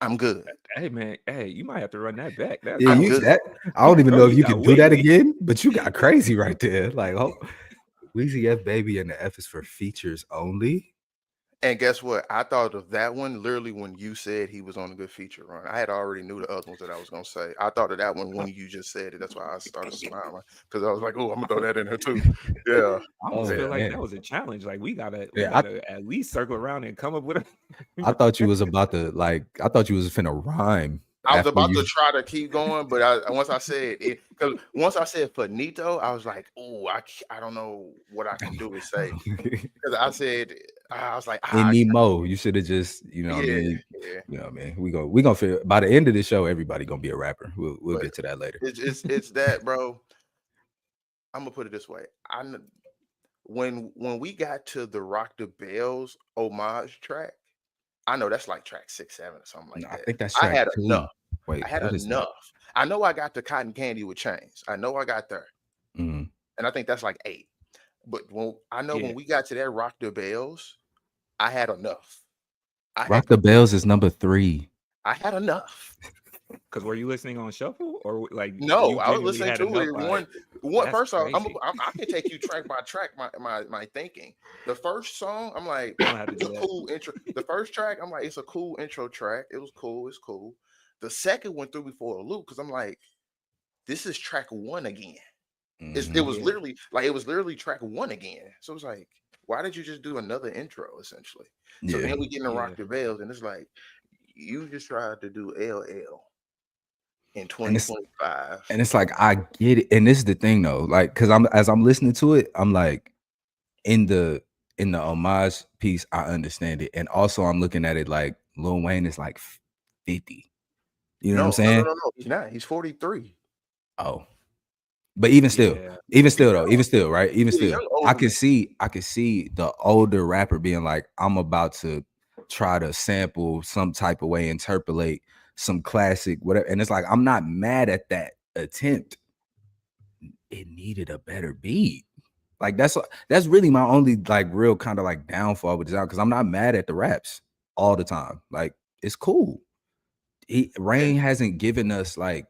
I'm good. Hey man, hey, you might have to run that back. That's Yeah, I'm you good. that I don't even Bro, know if you you got can do that wavy. again, but you got crazy right there. Like, oh, Weezy F baby and the F is for features only. And guess what? I thought of that one literally when you said he was on a good feature run. I had already knew the other ones that I was gonna say. I thought of that one when you just said it. That's why I started smiling because I was like, "Oh, I'm gonna throw that in there too." Yeah, I almost Oh feel like man. that was a challenge. Like we Yeah, gotta at least circle around and come up with I a. thought you was about to I thought you was finna rhyme I was after about you. to try to keep going, but once I said it, because once I said finito, I was like, "Oh, I don't know what I can do to say." Because I said, I was like, Anymore. You should have just, you know what I yeah, mean? yeah. You know what I mean? We gonna figure by the end of the show, everybody gonna be a rapper. We'll But get to that later. it's that, bro. I'm gonna put it this way. When we got to the Rock the Bells homage track, I know that's like track 6, 7 or something No, like I that. think that's I track had 2. enough. Wait, I had what is that? enough. I know I got the Cotton Candy with Chains. I know I got there, Mm. and I think that's like 8. But when Yeah, we got to that Rock the Bells, I had enough. I had Rock the Bells is number 3. I had enough. because were you listening on shuffle or like No, you I was genuinely listening had to enough? it By one that's first off, crazy. I can take you track by track my thinking. The first song, I'm like, You don't have to it's do a that. cool intro. The first track, I'm like, it's a cool intro track. It was cool, it's cool. The second one threw me for a loop because I'm like, this is track 1 again. It Mhm. was Yeah, literally track 1 again. So it's like, why did you just do another intro essentially? So Yeah. then we get into Rock yeah. the Bells, and it's like, you just tried to do LL in And it's 2025. and it's like I get it. And this is the thing though, like because I'm listening to it, I'm like in the homage piece, I understand it. And also I'm looking at it like Lil Wayne is like 50. You know what I'm No, no, no, saying? no, no. He's not. He's 43. Oh, but even still, Yeah, He's though, even still, right? Even a still, young older man. I can see the older rapper being like, I'm about to try to sample some type of way, interpolate some classic, whatever. And it's like, I'm not mad at that attempt. It needed a better beat. Like that's really my only like real kind of like downfall with this out because I'm not mad at the raps all the time. Like it's cool. And Rain hasn't given us like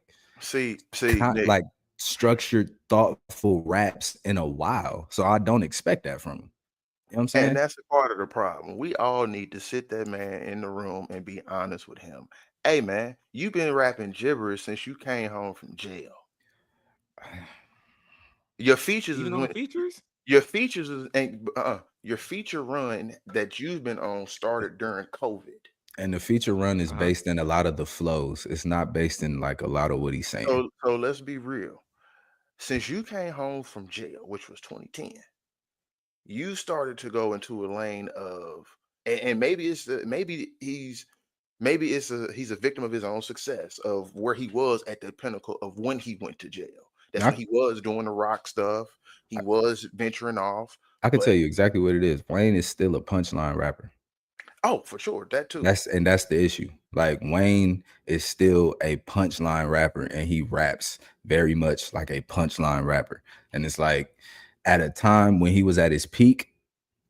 Nick, like structured, thoughtful raps in a while. So I don't expect that from him. You know what I'm and saying? that's a part of the problem. We all need to sit that man in the room and be honest with him. Hey, man, you've been rapping gibberish since you came home from jail. Your features is even on features. your features is ain't your feature run that you've been on started during COVID. And the feature run is Uh-huh. based in a lot of the flows. It's not based in like a lot of what he's saying. So let's be real. Since you came home from jail, which was 2010, you started to go into a lane of, and maybe he's a victim of his own success of where he was at the pinnacle of when he went to jail. That's I, when he was doing the rock stuff. He was venturing off, I can but tell you exactly what it is. Wayne is still a punchline rapper. oh, for sure, that too. That's the issue. Like Wayne is still a punchline rapper and he raps very much like a punchline rapper. And it's like at a time when he was at his peak,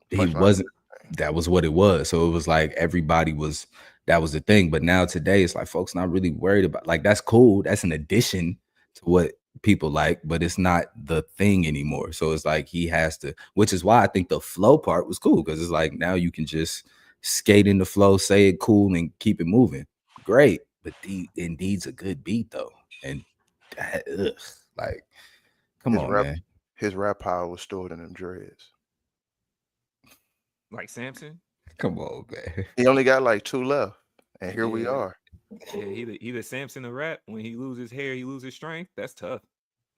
he Punchline. wasn't that was what it was. So it was like everybody was that was the thing. But now today it's like folks not really worried about like that's cool. That's an addition to what people like, but it's not the thing anymore. So it's like he has to, which is why I think the flow part was cool because it's like now you can just skate in the flow, say it cool, and keep it moving. Great, but Indeed's a good beat though, and like, come His on, rap, man, his rap power was stored in them dreads. Like Samson. come on, man. He only got like 2 left, and here we Yeah, are. yeah. He the Samson of rap. When he loses hair, he loses strength. That's tough.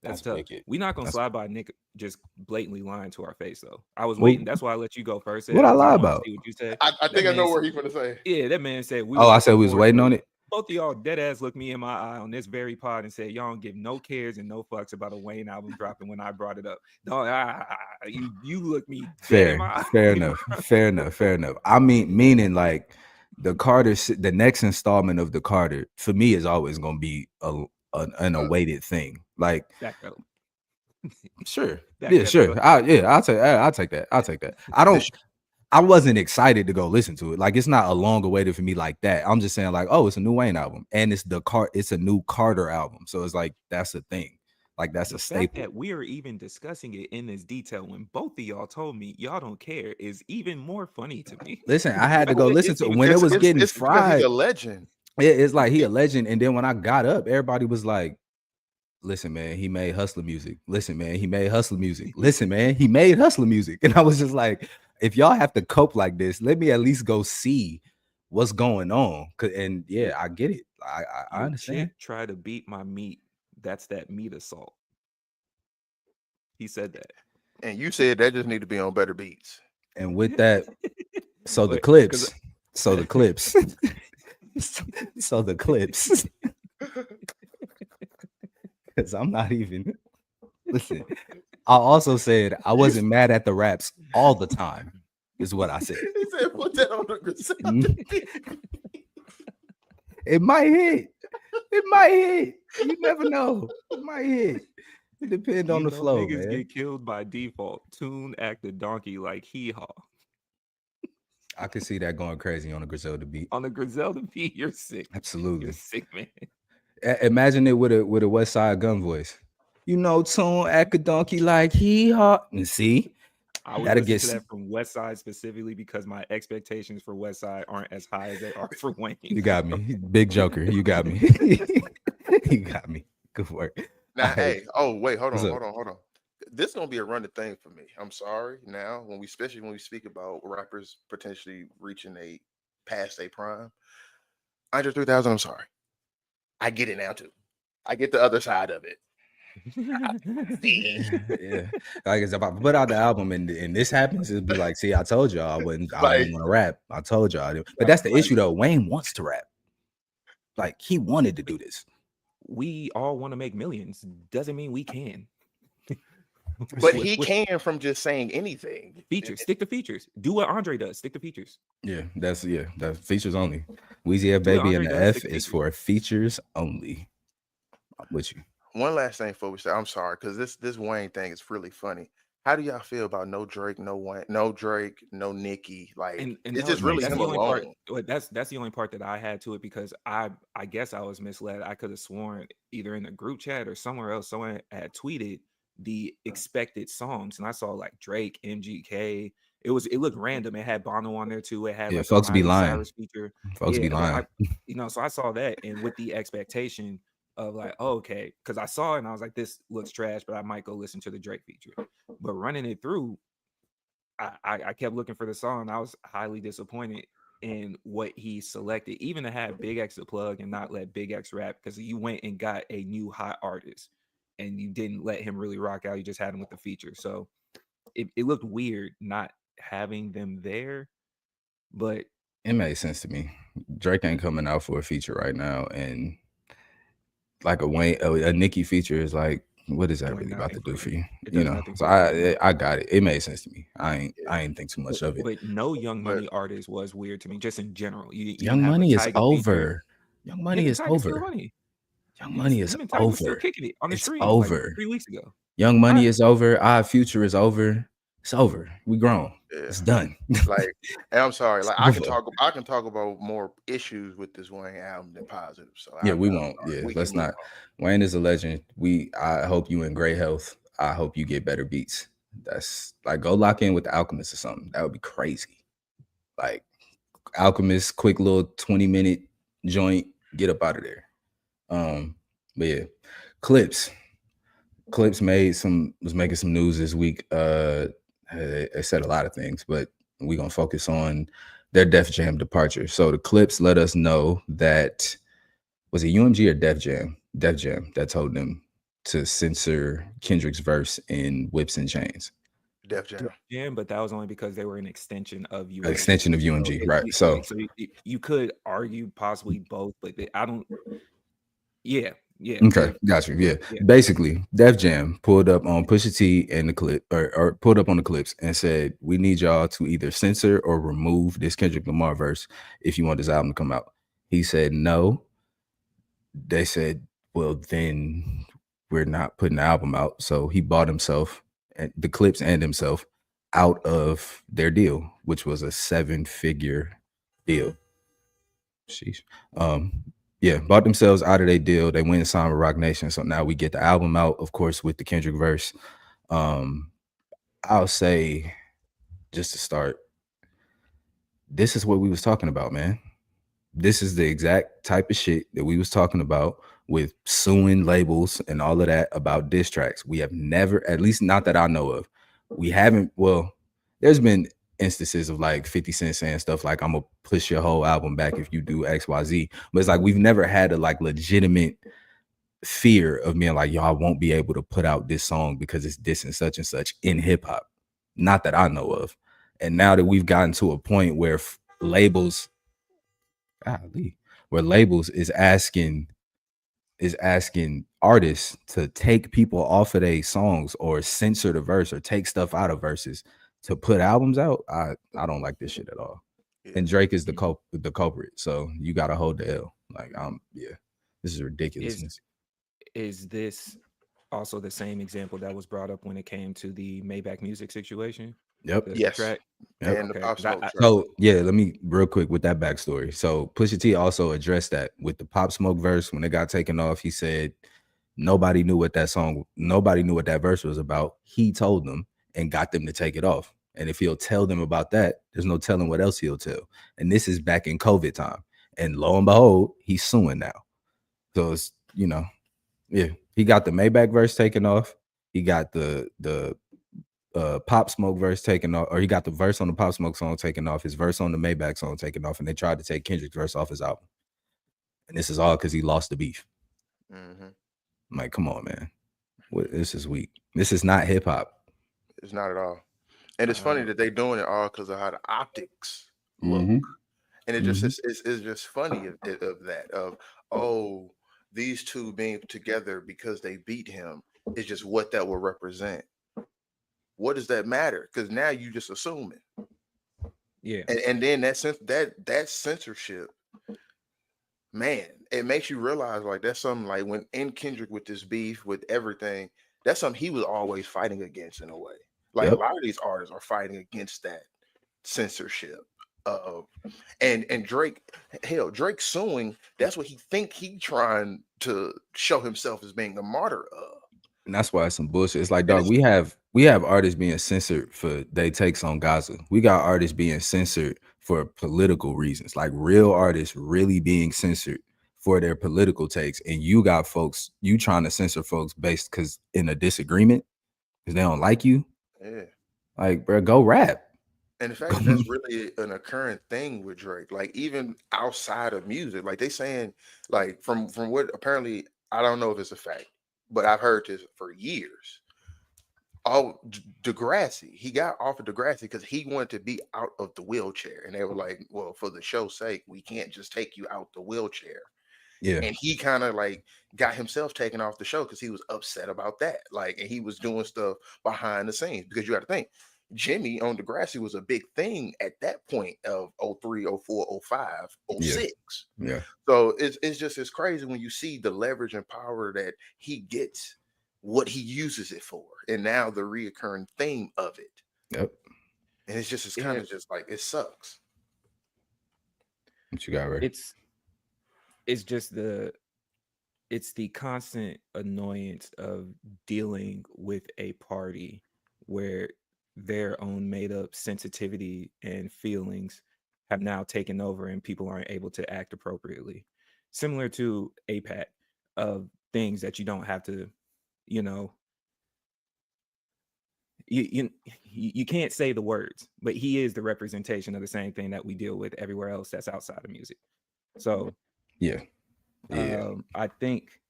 That's That's tough. wicked. We not gonna That's slide by Nick just blatantly lying to our face though. I was what, waiting. That's why I let you go first, what I because I lie wanted to about. see what you said. I That think I man know said, what he's gonna say. yeah, that man said we Oh, was I said looking we was forward waiting to on it. it. Both of y'all dead ass looked me in my eye on this very pod and said y'all don't give no cares and no fucks about a Wayne album dropping when I brought it up. No, you look me dead in my eye. Fair enough. Fair enough. Fair enough. I mean, meaning like the next installment of the Carter for me is always going to be an Uh, awaited thing. Like, Backpedal. sure, Back yeah, that sure, up. I'll take that. I'll take that. this I wasn't excited to go listen to it. Like, it's not a long awaited for me like that. I'm just saying, like, oh, it's a new Wayne album, and it's a new Carter album. So it's like that's the thing. Like that's The a fact staple. that we are even discussing it in this detail when both of y'all told me y'all don't care is even more funny to me. Listen, I had to go listen It's to even when it was getting It's because he's fried. a legend. It's like he a legend. And then when I got up, everybody was like, listen, man, he made hustler music. Listen, man, he made hustler music. Listen, man, he made hustler music. And I was just like, if y'all have to cope like this, let me at least go see what's going on. And yeah, I get it. I Your understand. chick try to beat my meat. That's that meat assault. He said that. And you said that just need to be on better beats. And with that, so the Wait, clips, so the clips, so the clips, because I'm not even, listen, I also said I wasn't mad at the raps all the time, is what I said. He said, put that on the Griselda beat. It might hit. It might hit. You never know. It might hit. It depends on the flow, niggas man. get killed by default. Tune act the donkey like hee haw. I can see that going crazy on a Griselda beat. On the Griselda beat, you're sick. Absolutely. You're sick, man. Imagine it with a West Side Gun voice. You know, tune act a donkey like hee haw. And see, I would that'll listen get to that from West Side specifically because my expectations for West Side aren't as high as they are for Wayne. You got me. Big Joker. You got me. You got me. Good work. Now, All right. hey, oh wait, hold What's on, up? hold on. This is gonna be a running thing for me. I'm sorry. Now, especially when we speak about rappers potentially reaching a past a prime, Andre 3000. I'm sorry. I get it now too. I get the other side of it. Yeah. Like if I put out the album and this happens, it'd be like, see, I told y'all I wouldn't Like, want to rap. I told y'all. But that's the issue though. Wayne wants to rap. Like he wanted to do this. We all want to make millions. Doesn't mean we can. but he can from just saying anything. Features. Stick to features. Do what Andre does. Stick to features. Yeah, that's features only. Weezy F Do what Baby and Andre the does, F stick to is features. for features only. I'm with you. One last thing before we start. I'm sorry, because this Wayne thing is really funny. How do y'all feel about no Drake, no Wayne, no Drake, no Nicki? Like And it's that just was, really that's him the only part. alone. That's the only part that I had to it because I guess I was misled. I could have sworn either in the group chat or somewhere else someone had tweeted the expected songs, and I saw like Drake, MGK. It looked random. It had Bono on there too. It had Yeah, like a folks be Miley lying. Cyrus feature. Folks be lying. So I saw that, and with the expectation of like, oh, okay, because I saw it and I was like, this looks trash, but I might go listen to the Drake feature. But running it through, I kept looking for the song. I was highly disappointed in what he selected, even to have Big X to plug and not let Big X rap, because you went and got a new hot artist and you didn't let him really rock out. You just had him with the feature. So it looked weird not having them there, but it made sense to me. Drake ain't coming out for a feature right now, and like a Nicki feature is like, what is that really about to do for you? You know, so I got it. It made sense to me. I ain't think too much of it. But no Young Money artist was weird to me, just in general. Young Money is over. Young Money is over. Young Money is over. Still kicking it on the It's street over. like 3 weeks ago. Young Money is over. Our future is over. It's over. We grown. Yeah. It's done. Like, and I'm sorry. Like, I can talk about more issues with this Wayne album than positive. So yeah, we won't. Yeah, let's not. Wayne is a legend. I hope you in great health. I hope you get better beats. That's like, go lock in with the Alchemist or something. That would be crazy. Like Alchemist, quick little 20-minute joint. Get up out of there. But yeah, Clipse was making some news this week. They said a lot of things, but we're gonna focus on their Def Jam departure. So the Clipse let us know that, was it UMG or Def Jam? Def Jam that told them to censor Kendrick's verse in Whips and Chains. Def Jam. Yeah, but that was only because they were an extension of UMG. Extension of UMG, right? So you could argue possibly both, but I don't. Yeah. Okay, got you. Yeah. Basically, Def Jam pulled up on Pusha T and the clip, or pulled up on the Clipse and said, "We need y'all to either censor or remove this Kendrick Lamar verse if you want this album to come out." He said no. They said, "Well, then we're not putting the album out." So he bought himself and the Clipse and himself out of their deal, which was a 7-figure deal. Sheesh. Yeah, bought themselves out of their deal. They went and signed with Rock Nation. So now we get the album out, of course, with the Kendrick verse. I'll say, just to start, this is what we was talking about, man. This is the exact type of shit that we was talking about with suing labels and all of that about diss tracks. We have never, at least not that I know of, we haven't. Well, there's been instances of like 50 Cent saying stuff like, I'm gonna push your whole album back if you do XYZ. But it's like we've never had a like legitimate fear of being like, y'all won't be able to put out this song because it's this and such in hip hop. Not that I know of. And now that we've gotten to a point where labels, golly, where labels is asking artists to take people off of their songs or censor the verse or take stuff out of verses to put albums out. I don't like this shit at all. Yeah. And Drake is the culprit. So you gotta hold the L. Like, yeah, this is ridiculousness. Is this also the same example that was brought up when it came to the Maybach Music situation? Yep. Yes. Track? Yep. And the Okay, Pop 'cause I- Smoke track. So yeah, let me real quick with that backstory. So Pusha T also addressed that with the Pop Smoke verse when it got taken off. He said nobody knew what that verse was about. He told them and got them to take it off. And if he'll tell them about that, there's no telling what else he'll tell. And this is back in COVID time. And lo and behold, he's suing now. So it's, yeah, he got the Maybach verse taken off. He got the Pop Smoke verse taken off, or he got the verse on the Pop Smoke song taken off, his verse on the Maybach song taken off, and they tried to take Kendrick's verse off his album. And this is all because he lost the beef. Mm-hmm. I'm like, come on, man. This is weak. This is not hip hop. It's not at all. And it's funny that they doing it all because of how the optics look. Mhm. And it just it's just funny of that oh, these two being together because they beat him is just what that will represent. What does that matter? Because now you just assuming. Yeah. And then that censorship, man, it makes you realize like that's something like when in Kendrick with this beef with everything, that's something he was always fighting against in a way. Like Yep. a lot of these artists are fighting against that censorship. And Drake, hell, Drake suing, that's what he think he trying to show himself as being a martyr of. And that's why it's some bullshit. It's like, And dog, we have artists being censored for they takes on Gaza. We got artists being censored for political reasons, like real artists really being censored for their political takes. And you got folks, you trying to censor folks based because in a disagreement, because they don't like you. Yeah. Like, bro, go rap. And the fact that that's really an occurring thing with Drake, like even outside of music, like they saying, like from what apparently I don't know if it's a fact, but I've heard this for years. Oh, Degrassi, he got offered Degrassi because he wanted to be out of the wheelchair, and they were like, "Well, for the show's sake, we can't just take you out the wheelchair." Yeah. And he kind of like got himself taken off the show because he was upset about that. Like, and he was doing stuff behind the scenes because you got to think Jimmy on Degrassi was a big thing at that point of 03, 04, 05, 06. Yeah. So it's crazy when you see the leverage and power that he gets, what he uses it for, and now the reoccurring theme of it. Yep. And it's kind of just like it sucks. What you got, Ray? It's just it's the constant annoyance of dealing with a party where their own made up sensitivity and feelings have now taken over and people aren't able to act appropriately. Similar to APAC, of things that you don't have to, you know, you can't say the words, but he is the representation of the same thing that we deal with everywhere else that's outside of music. So Yeah. I think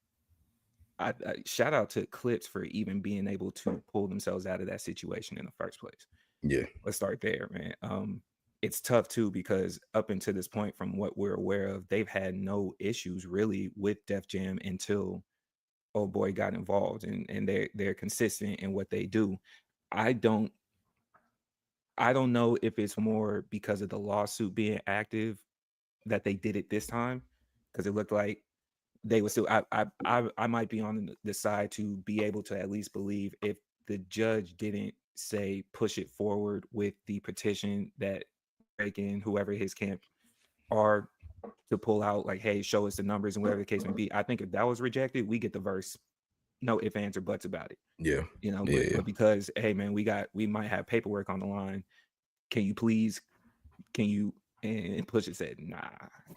I shout out to Clipse for even being able to pull themselves out of that situation in the first place. Yeah. Let's start there, man. It's tough too because up until this point, from what we're aware of, they've had no issues really with Def Jam until Old Boy got involved, and they're consistent in what they do. I don't know if it's more because of the lawsuit being active that they did it this time, because it looked like they would still. I might be on the side to be able to at least believe if the judge didn't say push it forward with the petition that Drake and whoever his camp are to pull out like, hey, show us the numbers and whatever the case may be. I think if that was rejected, we get the verse, no ifs, ands, or buts about it. Yeah. You know, Yeah. but because, hey man, we might have paperwork on the line. Can you and Push it said, nah.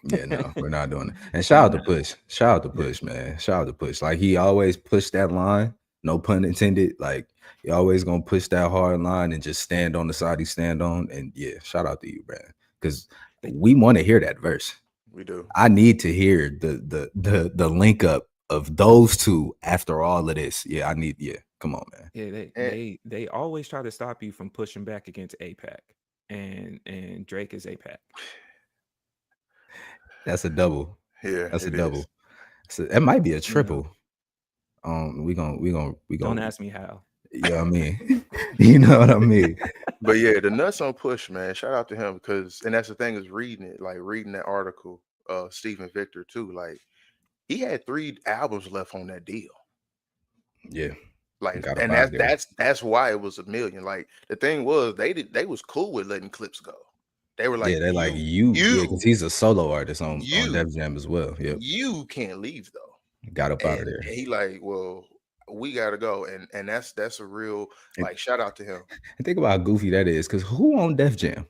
Yeah, no, we're not doing it. And shout out to Push. Shout out to Yeah. Push, man. Shout out to Push. Like he always pushed that line, no pun intended. Like he always gonna push that hard line and just stand on the side he stand on. And yeah, shout out to you, man. Because we want to hear that verse. We do. I need to hear the link up of those two after all of this. Yeah, I need. Yeah, come on, man. Yeah, they always try to stop you from pushing back against APAC, and Drake is APAC. That's a double. Yeah, That's a it double. is. So that might be a You know, triple. We gonna don't ask me how. you know what I mean? You know what I mean? But yeah, the nuts on Push, man. Shout out to him because, and that's the thing is reading it, like reading that article, Stephen Victor too. Like he had 3 albums left on that deal. Yeah. Like, Got and up out there. that's why it was $1 million. Like the thing was, they was cool with letting Clipse go. They were like, Yeah, they're like you, yeah, because he's a solo artist on Def Jam as well. Yep. You can't leave though. Got up out of there. And he like, well, we gotta go, and that's a real like shout out to him. And think about how goofy that is, because who on Def Jam?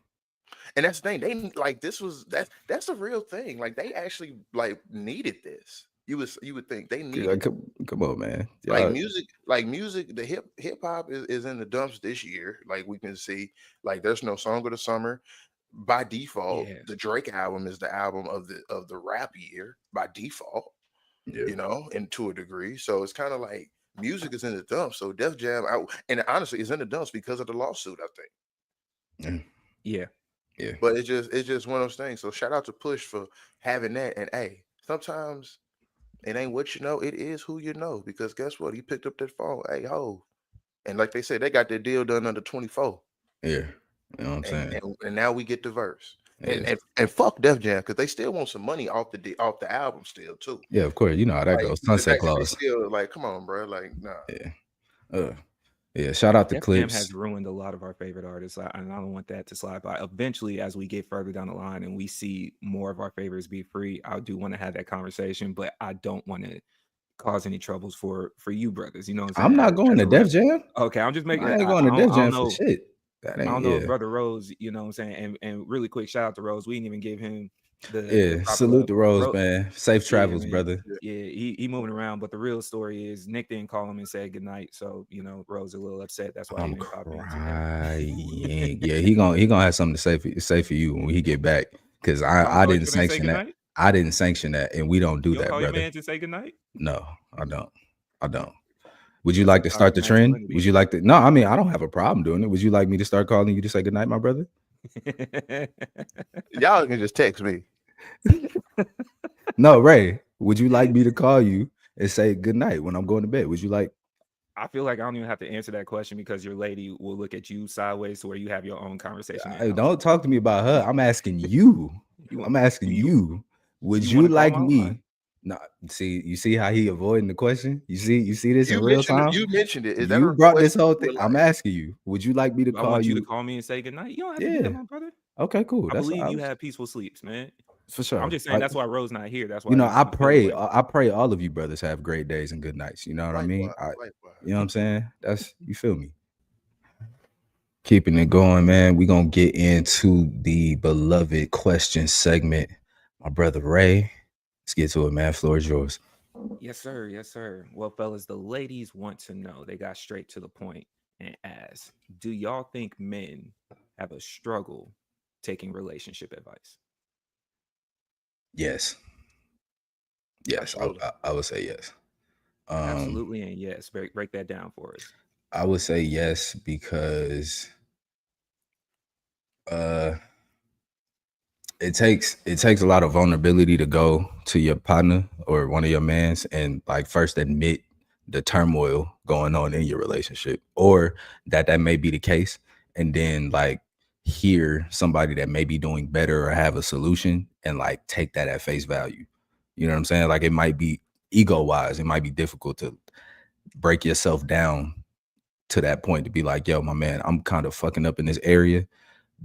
And that's the thing. They like that's a real thing. Like they actually like needed this. You would think they needed. Like, come on, man. Like music, the hip hop is in the dumps this year. Like we can see, like there's no song of the summer. By default, the Drake album is the album of the rap year by default. Yeah. You know, and to a degree. So it's kind of like music is in the dumps. So Def Jam and honestly is in the dumps because of the lawsuit, I think. Yeah. Yeah. But it's just one of those things. So shout out to Push for having that. And hey, sometimes it ain't what you know, it is who you know. Because guess what? He picked up that phone. Hey, ho. And like they said, they got their deal done under 24. Yeah. You know what I'm saying? And now we get the verse. Yeah. And fuck Def Jam, because they still want some money off the album still too. Yeah, of course. You know how that goes. Sunset clause. Still like, come on, bro. Like, nah. Yeah. Yeah. Shout out to Def Clipse. Jam has ruined a lot of our favorite artists, and I don't want that to slide by. Eventually, as we get further down the line and we see more of our favorites be free, I do want to have that conversation, but I don't want to cause any troubles for you brothers. You know what I'm saying? I'm not going to Def Jam. Okay, I'm just making. I ain't going to Def Jam for shit. I don't know, Brother Rose. You know what I'm saying? And really quick, shout out to Rose. We didn't even give him the salute to Rose, man. Safe travels, brother. Yeah, he moving around, but the real story is Nick didn't call him and say goodnight. So Rose is a little upset. That's why I'm crying. Yeah, he gonna have something to say for you when he get back, because I didn't sanction that. I didn't sanction that, and we don't do that, call brother. Your man to say goodnight? No, I don't. Would you like to start the trend? Would you like to? No, I mean, I don't have a problem doing it. Would you like me to start calling you to say goodnight, my brother? Y'all can just text me. No, Ray, would you like me to call you and say goodnight when I'm going to bed? Would you like? I feel like I don't even have to answer that question because your lady will look at you sideways to where you have your own conversation. Hey, don't talk to me about her. I'm asking you. I'm asking you. Would you like me? No, you see how he avoiding the question? You see this in real time? You mentioned it. You brought this whole thing. I'm asking you. Would you like me to call you? I want you to call me and say goodnight. You don't have to do that, my brother. Okay, cool. I believe you have peaceful sleeps, man. For sure. I'm just saying that's why Rose not here. That's why I pray all of you brothers have great days and good nights. You know what I mean? You know what I'm saying? That's, you feel me? Keeping it going, man. We're gonna get into the beloved question segment. My brother Ray. Let's get to it, man. Floor is yours. Yes, sir. Yes, sir. Well, fellas, the ladies want to know. They got straight to the point and asked, do y'all think men have a struggle taking relationship advice? Yes. Yes, I would say yes. Absolutely, and yes. Break that down for us. I would say yes because it takes a lot of vulnerability to go to your partner or one of your mans and like first admit the turmoil going on in your relationship, or that may be the case, and then like hear somebody that may be doing better or have a solution and like take that at face value. You know what I'm saying? Like it might be ego wise, it might be difficult to break yourself down to that point to be like, yo, my man, I'm kind of fucking up in this area,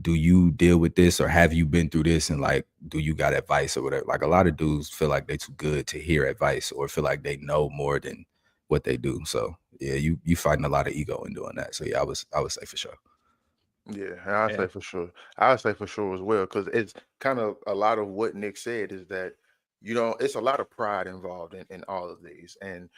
do you deal with this or have you been through this, and like, do you got advice or whatever? Like a lot of dudes feel like they too good to hear advice or feel like they know more than what they do. So yeah, you fighting a lot of ego in doing that. So yeah, I would say for sure. Yeah, and I Yeah. say for sure. I say for sure as well, because it's kind of a lot of what Nick said is that it's a lot of pride involved in all of these, and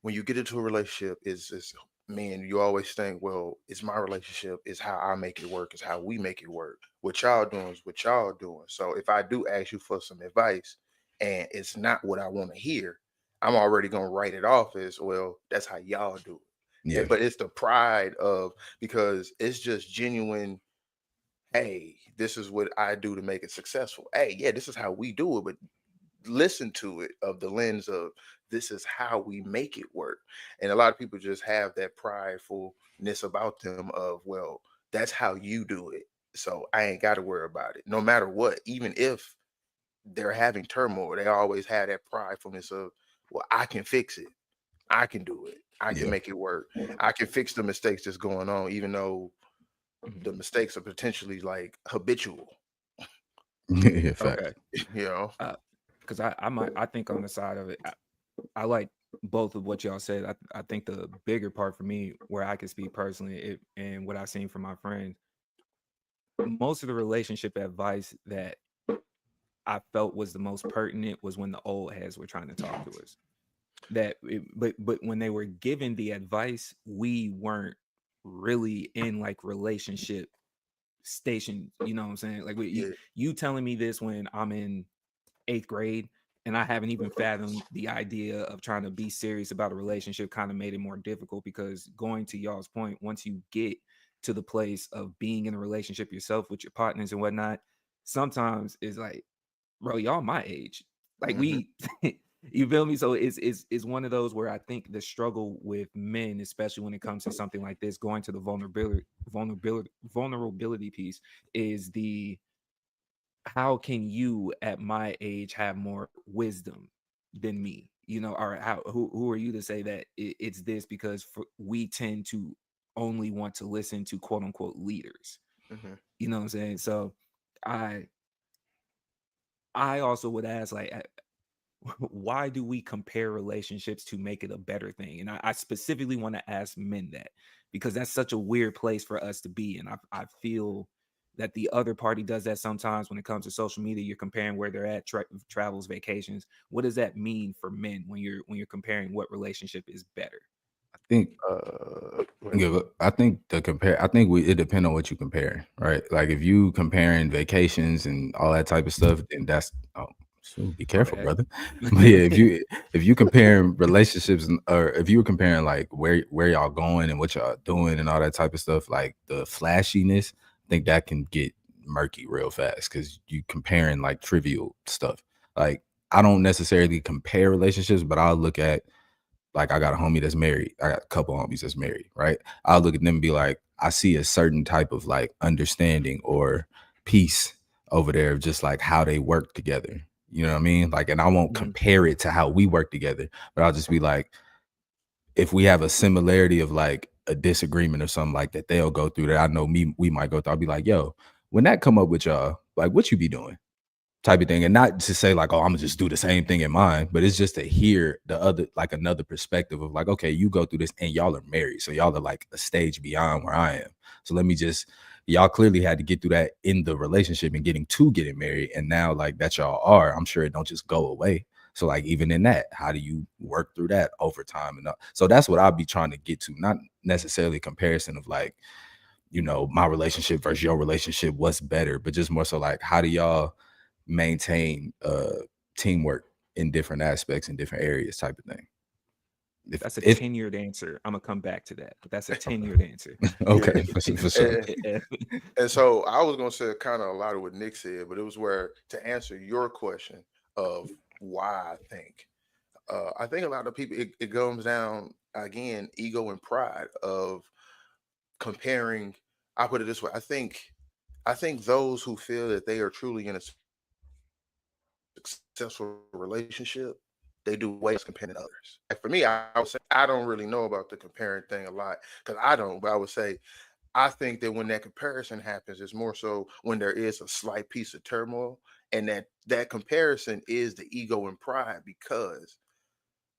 when you get into a relationship, is man, you always think, well, it's my relationship, it's how I make it work, it's how we make it work. What y'all doing is what y'all doing. So if I do ask you for some advice and it's not what I want to hear, I'm already gonna write it off as, well, that's how y'all do it. Yeah, But it's the pride of, because it's just genuine, hey, this is what I do to make it successful. Hey, yeah, this is how we do it, but listen to it of the lens of, this is how we make it work. And a lot of people just have that pridefulness about them of, well, that's how you do it, so I ain't got to worry about it no matter what. Even if they're having turmoil, they always have that pridefulness of, well, I can fix it, I can do it, I can yeah, make it work, I can fix the mistakes that's going on, even though Mhm. the mistakes are potentially like habitual. yeah. Okay. Facts. you know Because I think on the side of it, I like both of what y'all said. I think the bigger part for me, where I can speak personally, and what I've seen from my friends, most of the relationship advice that I felt was the most pertinent was when the old heads were trying to talk to us. But when they were given the advice, we weren't really in like relationship station. You know what I'm saying? Like yeah. you telling me this when I'm in 8th grade, and I haven't even fathomed the idea of trying to be serious about a relationship, kind of made it more difficult, because going to y'all's point, once you get to the place of being in a relationship yourself with your partners and whatnot, sometimes it's like, bro, y'all my age. Like hmm we you feel me? So it's one of those where I think the struggle with men, especially when it comes to something like this, going to the vulnerability piece, is the, how can you at my age have more wisdom than me? Or who are you to say that it's this? Because we tend to only want to listen to quote unquote leaders. hmm You know what I'm saying? So I I also would ask, like, why do we compare relationships to make it a better thing? And I specifically want to ask men that, because that's such a weird place for us to be. And I feel that the other party does that sometimes when it comes to social media. You're comparing where they're at, travels, vacations. What does that mean for men when you're comparing what relationship is better? I think Go ahead. yeah, but I think I think it depends on what you compare, right? Like if you comparing vacations and all that type of stuff, then that's so be My careful, bad. brother. But yeah, if you comparing relationships or if you were comparing like where y'all going and what y'all doing and all that type of stuff, like the flashiness, I think that can get murky real fast because you comparing like trivial stuff. Like I don't necessarily compare relationships, but I'll look at like I got a homie that's married. I got a couple homies that's married, right? I'll look at them and be like, I see a certain type of like understanding or peace over there of just like how they work together. You know what I mean? Like, and I won't Mhm. compare it to how we work together, but I'll just be like, if we have a similarity of like a disagreement or something like that, they'll go through that. I know we might go through. I'll be like, yo, when that come up with y'all, like what you be doing? Type of thing, and not to say like, oh, I'm gonna just do the same thing in mine, but it's just to hear the other, like another perspective of like, okay, you go through this and y'all are married, so y'all are like a stage beyond where I am. So let me just, y'all clearly had to get through that in the relationship and getting married, and now like that y'all are, I'm sure it don't just go away. So like even in that, how do you work through that over time? And so that's what I'll be trying to get to, not necessarily comparison of like, my relationship versus your relationship, what's better, but just more so like, how do y'all maintain teamwork in different aspects in different areas type of thing. That's a If tenured answer. I'm gonna come back to that, but that's a tenured answer. Yeah. okay, for sure. And, and so I was gonna say kind of a lot of what Nick said, but it was where to answer your question of why I think a lot of people, it comes down again, ego and pride of comparing. I put it this way. I think those who feel that they are truly in a successful relationship, they do way less comparing than others. Like for me, I would say I don't really know about the comparing thing a lot because I don't, but I would say I think that when that comparison happens, it's more so when there is a slight piece of turmoil, and that comparison is the ego and pride, because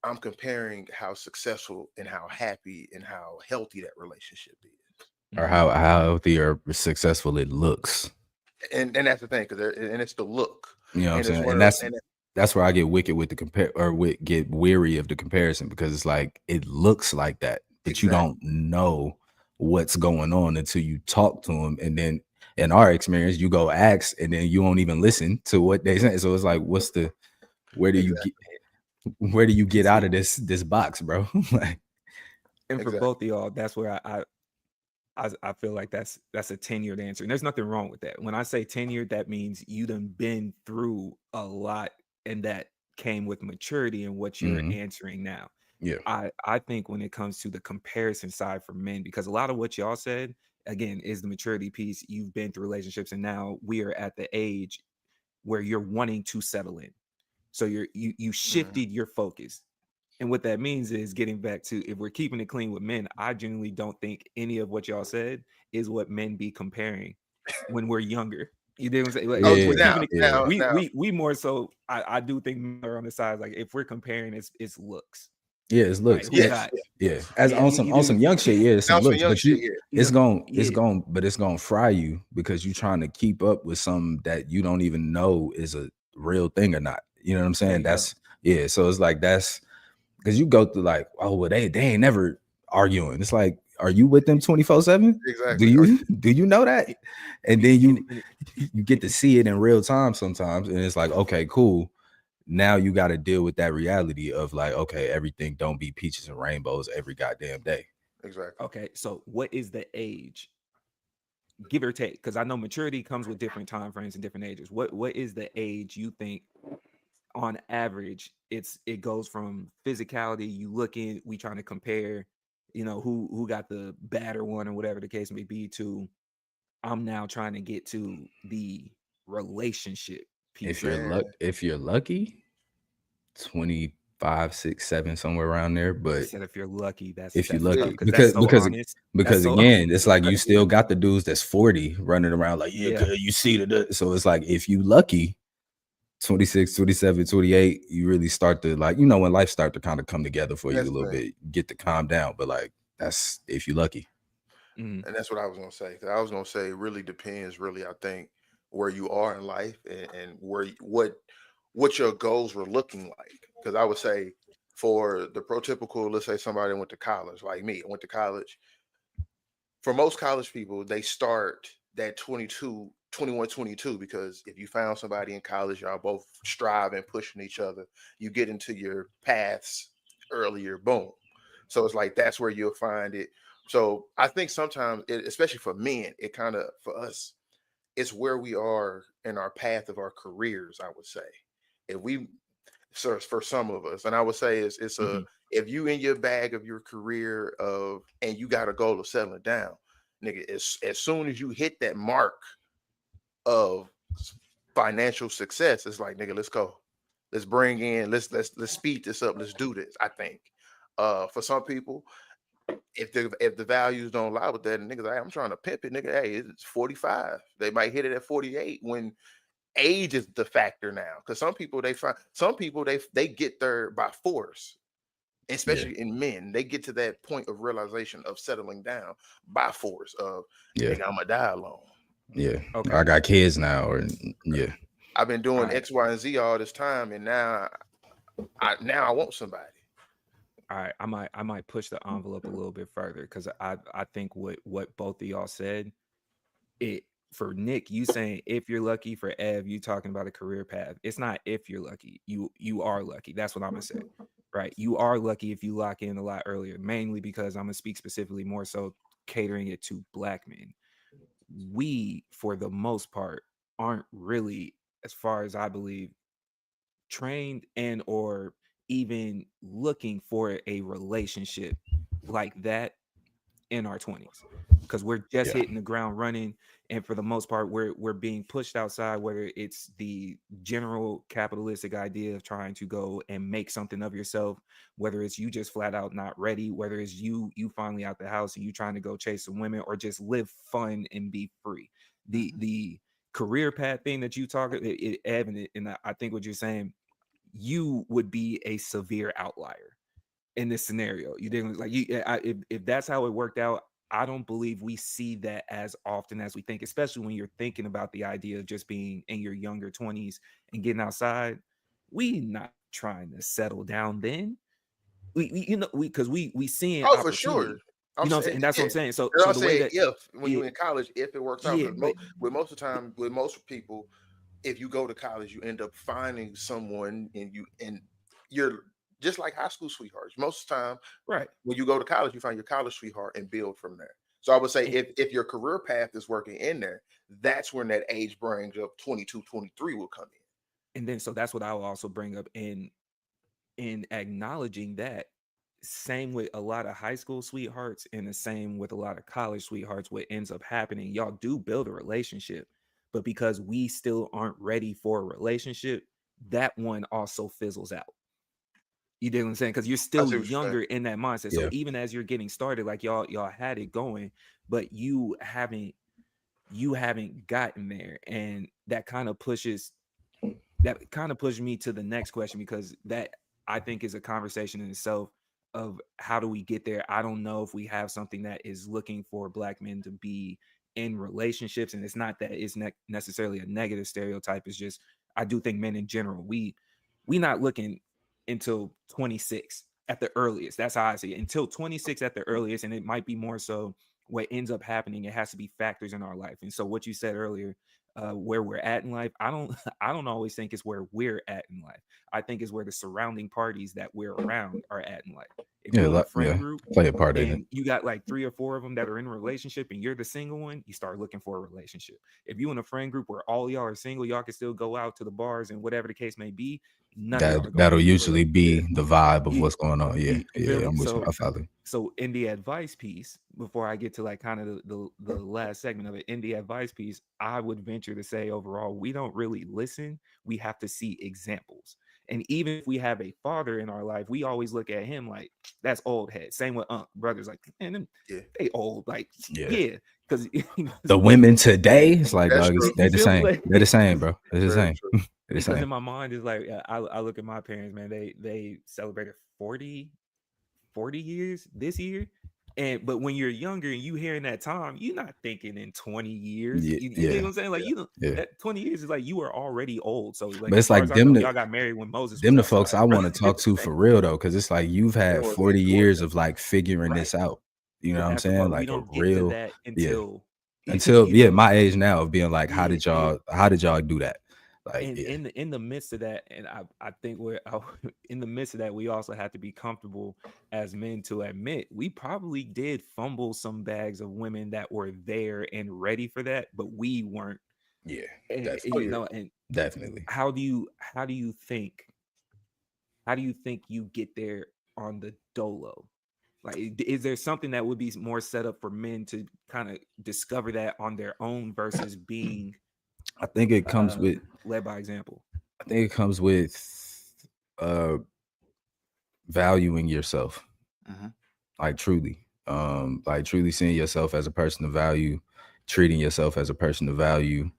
I'm comparing how successful and how happy and how healthy that relationship is. Or how healthy or successful it looks. And that's the thing, because and it's the look, You know what I'm and it's saying? one And of those, and that's where I get wicked with the compare, or get weary of the comparison, because it's like it looks like that, but you exactly, don't know what's going on until you talk to them. And then in our experience, you go ask, and then you won't even listen to what they say. So it's like, where do you exactly, get where do you And get out see, of this box, bro? Like, and for exactly, both of y'all, that's where I feel like that's a tenured answer, and there's nothing wrong with that. When I say tenured, that means you done been through a lot, and that came with maturity in what you're mhm, answering now. yeah, I think when it comes to the comparison side for men, because a lot of what y'all said again is the maturity piece. You've been through relationships, and now we are at the age where you're wanting to settle in. So you mhm. shifted your focus. And what that means is, getting back to, if we're keeping it clean with men, I genuinely don't think any of what y'all said is what men be comparing when we're younger. You know what I'm saying? Like, if Okay, we're yeah, keeping now, it, yeah, now, now, we more so, I do think men are on the side. Like, if we're comparing, it's looks. yeah. It's Like, looks. who Yeah, yes, got, yeah. As yeah, you on do, some young shit, yeah, it's now some some looks, young but shit, yeah, you know, yeah, it's gonna fry you, because you're trying to keep up with something that you don't even know is a real thing or not. You know what I'm there saying? you go. That's yeah. So it's like, that's because you go through like, oh well, they ain't never arguing. It's like, are you with them 24/7? Do exactly. Are you do you know that? It- And then and you get to see it in real time sometimes, and it's like, okay, cool. Now you got to deal with that reality of like, okay, everything don't be peaches and rainbows every goddamn day. exactly. okay, so what is the age, give or take? Because I know maturity comes with different time frames and different ages. What is the age you think, on average, it goes from physicality, you looking, we trying to compare, who got the badder one, or whatever the case may be, to, I'm now trying to get to the relationship piece of it. Man, If you're lucky, 25, 6, 7, somewhere around there. He But said, if you're lucky, that's if you're that's tough, lucky, because that's so honest. That's because so again, it's like you honest. still got the dudes that's 40 running around like, yeah, Yeah. you see so it's like, if you lucky, 26, 27, 28, you really start to, like, when life start to kind of come together for and you that's a the little thing, bit, get to calm down. But like, that's if you lucky. Mhm. and that's what I was gonna say. 'Cause I was gonna say, it really depends. Really, I think where you are in life, and what your goals were looking like. Because I would say, for the prototypical, let's say somebody went to college like me. I went to college. For most college people, they start that 22, 21, 22, because if you found somebody in college, y'all both striving, pushing each other, you get into your paths earlier, boom. So it's like that's where you'll find it. So I think sometimes, especially for men, it kind of, for us, it's where we are in our path of our careers, I would say. If we, so for some of us, and I would say it's a, Mhm. if you in your bag of your career of, and you got a goal of settling down, nigga, as soon as you hit that mark of financial success, it's like, nigga, let's go. Let's bring in, let's speed this up. Let's do this. I think. For some people, if the values don't lie with that, and niggas, hey, I'm trying to pimp it, nigga. Hey, it's 45. They might hit it at 48 when age is the factor now. Because some people they get there by force, Yeah, especially in men. They get to that point of realization of settling down by force of, yeah, nigga, I'ma die alone. yeah. Okay. I got kids now, or yeah, I've been All doing right. X, Y, and Z all this time, and now I want somebody. All right. I might push the envelope a little bit further, because I think what both of y'all said, it, for Nick, you saying if you're lucky, for Ev, you talking about a career path. It's not if you're lucky. You are lucky. That's what I'm gonna say. Right. You are lucky if you lock in a lot earlier, mainly because I'm gonna speak specifically more so catering it to black men. We, for the most part, aren't really, as far as I believe, trained and or even looking for a relationship like that in our 20s, because we're just hitting the ground running, and for the most part we're being pushed outside, whether it's the general capitalistic idea of trying to go and make something of yourself, whether it's you just flat out not ready, whether it's you finally out the house and you trying to go chase some women or just live fun and be free. The career path thing that you talk, Evan, and I think what you're saying, you would be a severe outlier in this scenario. You didn't like you. If that's how it worked out, I don't believe we see that as often as we think, especially when you're thinking about the idea of just being in your younger 20s and getting outside. We not trying to settle down then. Because we seeing Oh, for sure. opportunity. I'm You know what I'm saying? saying, And that's what yeah. I'm saying. So And so I'll the way say that when you it, in college, if it works out, yeah, because but with most of the time, with most people, if you go to college, you end up finding someone, and you're just like high school sweethearts. Most of the time, right. when you go to college, you find your college sweetheart and build from there. So I would say And, if your career path is working in there, that's when that age range of 22, 23 will come in. and then so that's what I will also bring up in acknowledging that. Same with a lot of high school sweethearts and the same with a lot of college sweethearts. What ends up happening, y'all do build a relationship, but because we still aren't ready for a relationship, that one also fizzles out. You know what I'm saying? Because you're I still see what you're saying. younger in that mindset. So even as you're getting started, like y'all had it going, but you haven't gotten there. And that kind of pushes me to the next question, because that, I think, is a conversation in itself of how do we get there. I don't know if we have something that is looking for Black men to be in relationships, and it's not that it's necessarily a negative stereotype. It's just, I do think men in general, we not looking until 26 at the earliest. That's how I see it. Until 26 at the earliest, and it might be more so what ends up happening. It has to be factors in our life. And so what you said earlier, where we're at in life, I don't I don't always think it's where we're at in life. I think it's where the surrounding parties that we're around are at in life. If you're in a friend group play a part in it. and you got like 3 or 4 of them that are in a relationship and you're the single one, you start looking for a relationship. If you in a friend group where all y'all are single, y'all can still go out to the bars and whatever the case may be. None of y'all are That'll looking for a usually relationship. be the vibe of Yeah. what's going on. Yeah, You feel me? I'm with you. I follow. So in the advice piece, before I get to like kind of the last segment of it, in the advice piece, I would venture to say overall, we don't really listen. We have to see examples. And even if we have a father in our life, we always look at him like, that's old head. Same with brothers, like, man, Yeah, they old. Like, Yeah. yeah. Because The women today, it's like, that's dog, true. they're the feel me? same. Like, They're the same, bro. They're the Very same. true. They're the because in same. my mind is like, I look at my parents, man, they celebrated 40 years this year. But when you're younger and you hearing that time, you're not thinking in 20 years. Yeah, You know yeah, what I'm saying? Like, Yeah. you know, yeah. that 20 years is like you are already old. So like, But as it's far like as I know, them, y'all got married when Moses was them the folks outside, I bro. want to talk to for real though, because it's like you've They had want 40 to years of like figuring Right. this out. You know But what I'm that's the saying? part. We Like a don't get to real, that yeah. until Until my age now of being like, how yeah, did yeah. y'all do that? Like, And yeah, in the midst of that, and I think we're in the midst of that, we also have to be comfortable as men to admit we probably did fumble some bags of women that were there and ready for that, but we weren't. yeah, And, Oh definitely, yeah. and definitely. how do you think you get there on the dolo? Like, is there something that would be more set up for men to kind of discover that on their own versus being I think it comes with led by example? I think it comes with valuing yourself. Mhm. Like truly seeing yourself as a person of value, treating yourself as a person of value,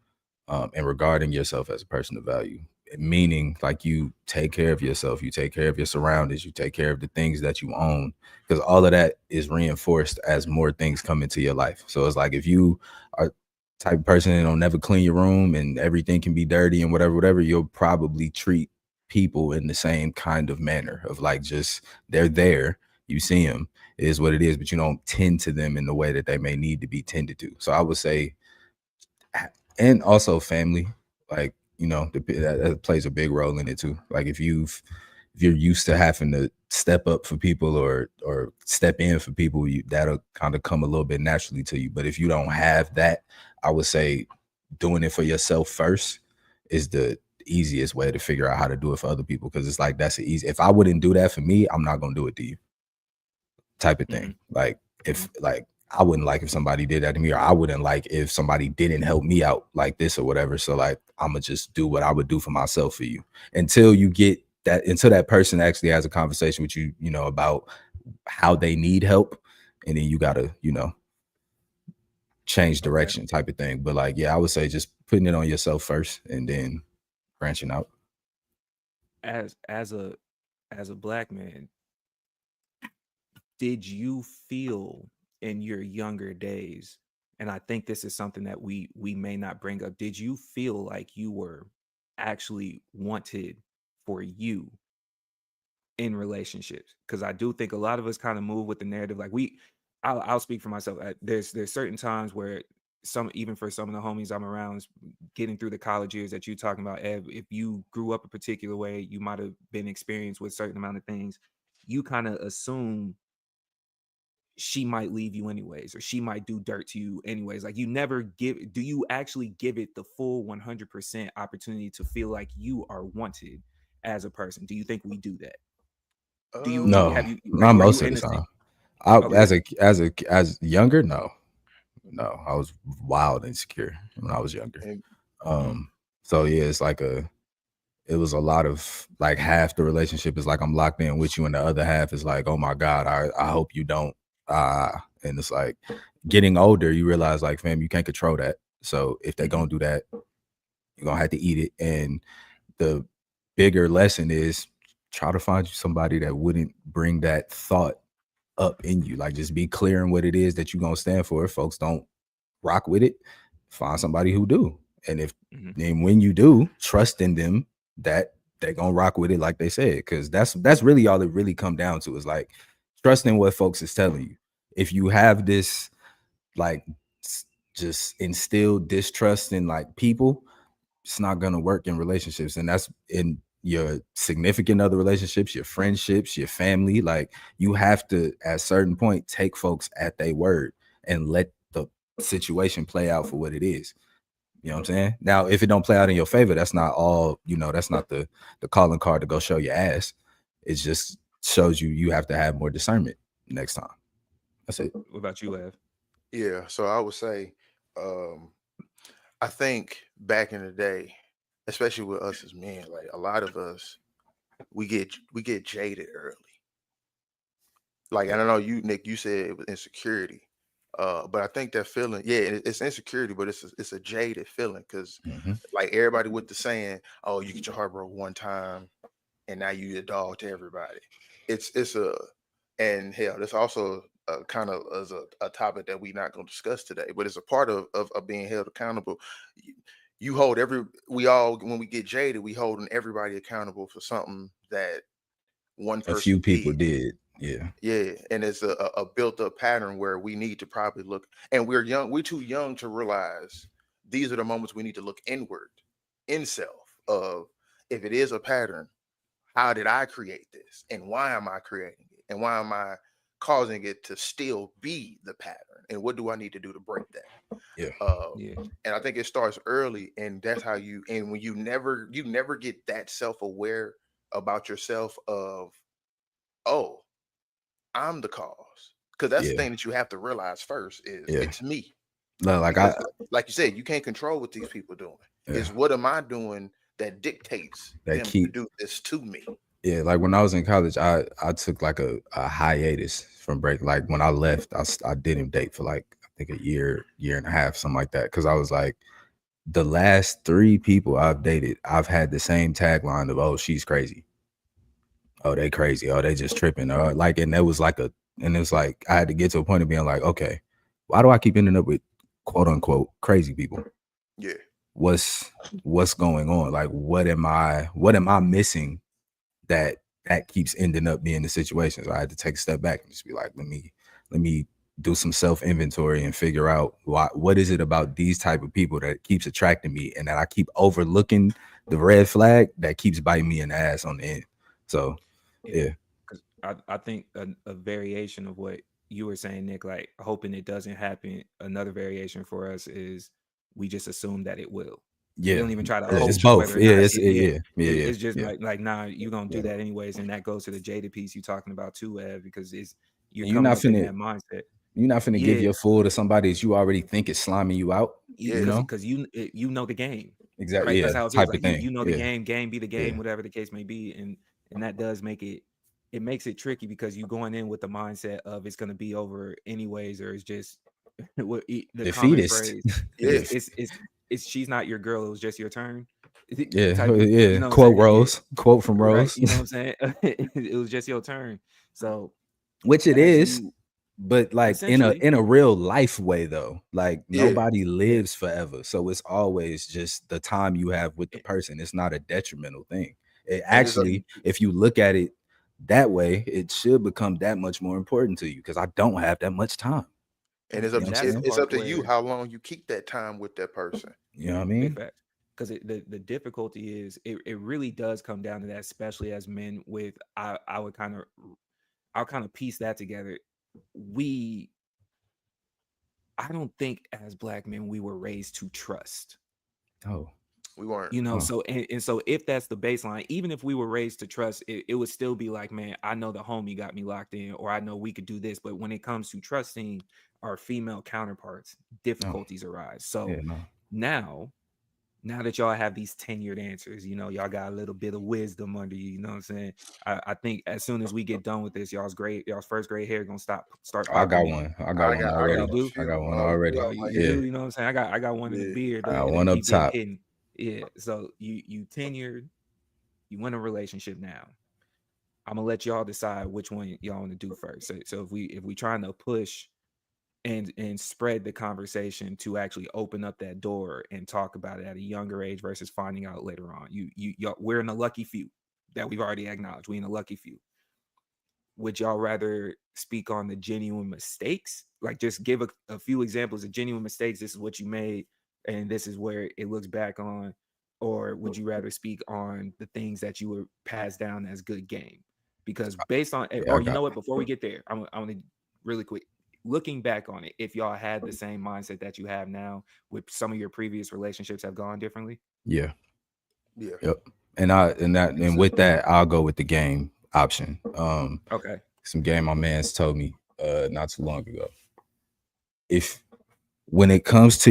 and regarding yourself as a person of value. Meaning, like, you take care of yourself, you take care of your surroundings, you take care of the things that you own, because all of that is reinforced as more things come into your life. So it's like if you are the type of person that don't never clean your room and everything can be dirty and whatever, you'll probably treat people in the same kind of manner of like, just they're there, you see them, it is what it is, but you don't tend to them in the way that they may need to be tended to. So I would say, and also family, like, that plays a big role in it too. Like if you're used to having to step up for people or step in for people, that'll kind of come a little bit naturally to you. But if you don't have that, I would say doing it for yourself first is the easiest way to figure out how to do it for other people, because it's like, that's the easy. If I wouldn't do that for me, I'm not gonna do it to you, type of thing. Like, if like I wouldn't like if somebody did that to me, or I wouldn't like if somebody didn't help me out like this or whatever. So like I'm gonna just do what I would do for myself for you until you get that, until that person actually has a conversation with you, you know, about how they need help, and then you gotta, you know, change Okay. direction type of thing. But like, yeah, I would say just putting it on yourself first and then branching out. As a black man, did you feel in your younger days, and I think this is something that we may not bring up, did you feel like you were actually wanted for you in relationships? Because I do think a lot of us kind of move with the narrative like I'll speak for myself. There's certain times where some, even for some of the homies I'm around getting through the college years that you talking about, Ev, if you grew up a particular way, you might have been experienced with a certain amount of things, you kind of assume she might leave you anyways, or she might do dirt to you anyways. Like, you never do you actually give it the full 100% opportunity to feel like you are wanted as a person? Do you think we do that? Uh, No, Have you, not are you most of in the the same? time. I Okay. as younger, no. I was wild insecure when I was younger. and Mm, So yeah, it's like it was a lot of like half the relationship is like I'm locked in with you, and the other half is like, oh my God, I hope you don't. And it's like getting older, you realize like, fam, you can't control that. So if they're mhm. gonna do that, you're gonna have to eat it. And the bigger lesson is try to find you somebody that wouldn't bring that thought up in you. Like just be clear in what it is that you're gonna stand for. If folks don't rock with it, find somebody who do. And if Mhm. and when you do, trust in them that they're gonna rock with it like they said. Because that's really all it really come down to is like trusting what folks is telling you. If you have this like just instilled distrust in like people, it's not gonna work in relationships. And that's in your significant other relationships, your friendships, your family. Like you have to at a certain point take folks at their word and let the situation play out for what it is. You know what I'm saying? Now, if it don't play out in your favor, that's not all, you know, that's not the calling card to go show your ass. It just shows you have to have more discernment next time. That's it. What about you, Ev? yeah, so I would say, um, I think back in the day, especially with us as men, like a lot of us, we get jaded early. Like, Yeah. I don't know, you Nick, you said it was insecurity. But I think that feeling, yeah, it's insecurity, but it's a jaded feeling because Mhm. like everybody with the saying, "Oh, you get your heart broke one time, and now you a dog to everybody." It's a and hell, there's also kind of as a topic that we're not going to discuss today, but it's a part of being held accountable. You, you hold we all when we get jaded, we holding everybody accountable for something that one A few person people did. did. Yeah. Yeah, and it's a built up pattern where we need to probably look, and we're young, we're too young to realize these are the moments we need to look inward, in self, of if it is a pattern, how did I create this? And why am I creating it? And why am I causing it to still be the pattern? And what do I need to do to break that? Yeah. Uh, Yeah. and I think it starts early, and that's how and when you never get that self aware about yourself of, oh, I'm the cause. Because that's the Yeah. thing that you have to realize first is Yeah. it's me. No, like Because like you said, you can't control what these people doing. yeah, It's what am I doing that dictates that them to keep do this to me. yeah, like when I was in college, I took like a hiatus from break. Like when I left, I didn't date for like I think a year and a half, something like that. Cause I was like, the last 3 people I've dated, I've had the same tagline of, oh, she's crazy. Oh, they crazy. Oh, they just tripping. Or like, and that was like and it's like I had to get to a point of being like, okay, why do I keep ending up with quote unquote crazy people? Yeah. What's what's going on? Like, what am I missing that keeps ending up being the situation? So I had to take a step back and just be like, let me do some self inventory and figure out what is it about these type of people that keeps attracting me and that I keep overlooking the red flag that keeps biting me in the ass on the end. So Yeah. yeah, Because I think a variation of what you were saying, Nick, like hoping it doesn't happen, another variation for us is we just assume that it will. We yeah, don't even try to it's hope Assume. both. whether or Yeah, not it's yeah, yeah, yeah, yeah, it's just yeah, like nah, you're gonna do yeah. that anyways. And that goes to the jaded piece you're talking about too, Ev, because it's you're And you're coming not up in finna that mindset. You're not finna give Yeah, your full to somebody that you already think is sliming you out. you You Yeah, know, because you know the game, exactly. right? Yeah, That's how it feels type of like. thing. You know the Yeah, game be the game, yeah. whatever the case may be, and that does make it makes it tricky because you going in with the mindset of it's gonna be over anyways, or it's just the common Defeatist. phrase. yeah, It's she's not your girl. It was just your turn. Yeah, Type of, you yeah. know what I'm Quote saying? Yeah, Rose. Quote from right. Rose. You know what I'm saying? It was just your turn. So Which it as is, you but like essentially, in a real life way though. Like yeah. nobody yeah, lives forever. So it's always just the time you have with the eh, person. It's not a detrimental thing. It And it's actually, if you look at it that way, it should become that much more important to you because I don't have that much time. and it's You up know what and I'm to that's the it's, saying? it's part up to you where how long you keep that time with that person. You know what I big mean? fact. Because the difficulty is it really does come down to that, especially as men. With I'll kind of piece that together. We I don't think as black men we were raised to trust. Oh, We weren't. You know, oh, so and so if that's the baseline, even if we were raised to trust, it would still be like, man, I know the homie got me locked in, or I know we could do this. But when it comes to trusting our female counterparts, no. difficulties arise. Yeah, So no. now now that y'all have these tenured answers, y'all got a little bit of wisdom under you. You know what I'm saying? I think as soon as we get done with this, y'all's first gray hair gonna start I got popping in. one. I got one I got Y'all already. a do? I few got one already. throughout You, my you Yeah. do? hair. You know what I'm saying? I got one in the Yeah, beard I that got it'll one up keep getting top. hidden. Yeah. So you tenured, you in a relationship now. I'm gonna let y'all decide which one y'all want to do first. So if we trying to push and spread the conversation to actually open up that door and talk about it at a younger age versus finding out later on. Y'all, we're in a lucky few that we've already acknowledged. We in a lucky few. Would y'all rather speak on the genuine mistakes? Like just give a few examples of genuine mistakes. This is what you made, and this is where it looks back on. Or would you rather speak on the things that you were passed down as good game? Because based on, Yeah, I or you got know what, before we get there, I want to really quick looking back on it, if y'all had the same mindset that you have now, with some of your previous relationships have gone differently. yeah. yeah. Yep. And with that, I'll go with the game option. Okay. Some game my man's told me not too long ago. If when it comes to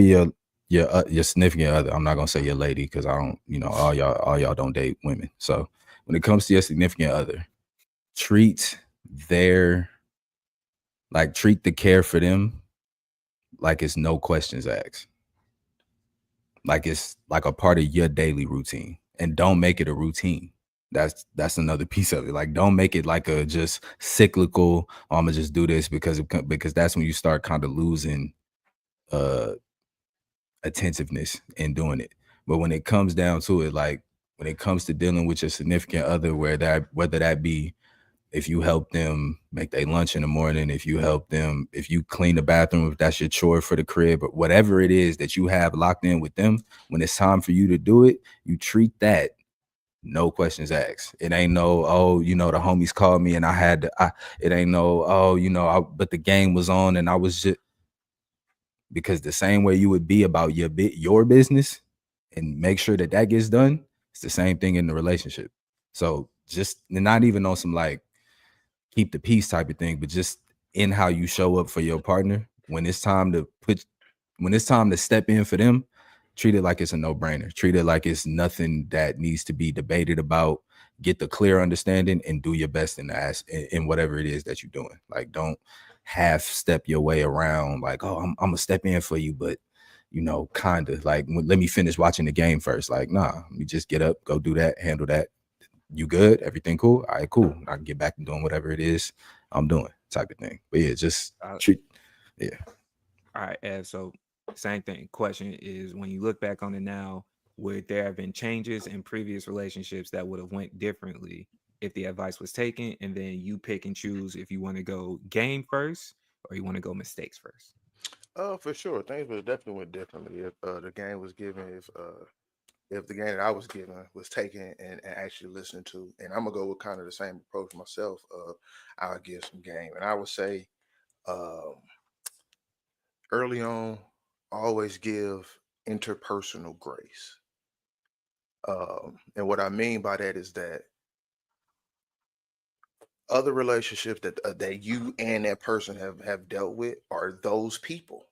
your significant other, I'm not gonna say your lady because I don't, all y'all don't date women. So when it comes to your significant other, treat their treat the care for them like it's no questions asked. Like it's like a part of your daily routine. And don't make it a routine. That's another piece of it. Like don't make it like a just cyclical, oh, I'm gonna just do this because that's when you start kind of losing uh attentiveness in doing it. But when it comes down to it, like when it comes to dealing with your significant other, whether that be if you help them make their lunch in the morning, if you clean the bathroom, if that's your chore for the crib, or whatever it is that you have locked in with them, when it's time for you to do it, you treat that no questions asked. It ain't no, oh, the homies called me and it ain't no, oh, but the game was on and I was just, because the same way you would be about your business and make sure that gets done, it's the same thing in the relationship. So just not even on some like keep the peace type of thing, but just in how you show up for your partner when it's time to step in for them, treat it like it's a no-brainer. Treat it like it's nothing that needs to be debated about. Get the clear understanding and do your best in whatever it is that you're doing. Like don't half step your way around like, oh, I'm gonna step in for you, but kind of like let me finish watching the game first. Like, nah, let me just get up, go do that, handle that. You good? Everything cool? All right, cool. I can get back to doing whatever it is I'm doing, type of thing. But yeah, just Uh, treat. Yeah, all right, Ev. So same thing. Question is, when you look back on it now, would there have been changes in previous relationships that would have went differently if the advice was taken, and then you pick and choose if you want to go game first or you want to go mistakes first? For sure, things would have definitely went differently if the game was given. If the game that I was given was taken and actually listened to, and I'm gonna go with kind of the same approach myself. I'll give some game, and I would say um, early on, always give interpersonal grace. And what I mean by that is that Other relationships that you and that person have dealt with are those people.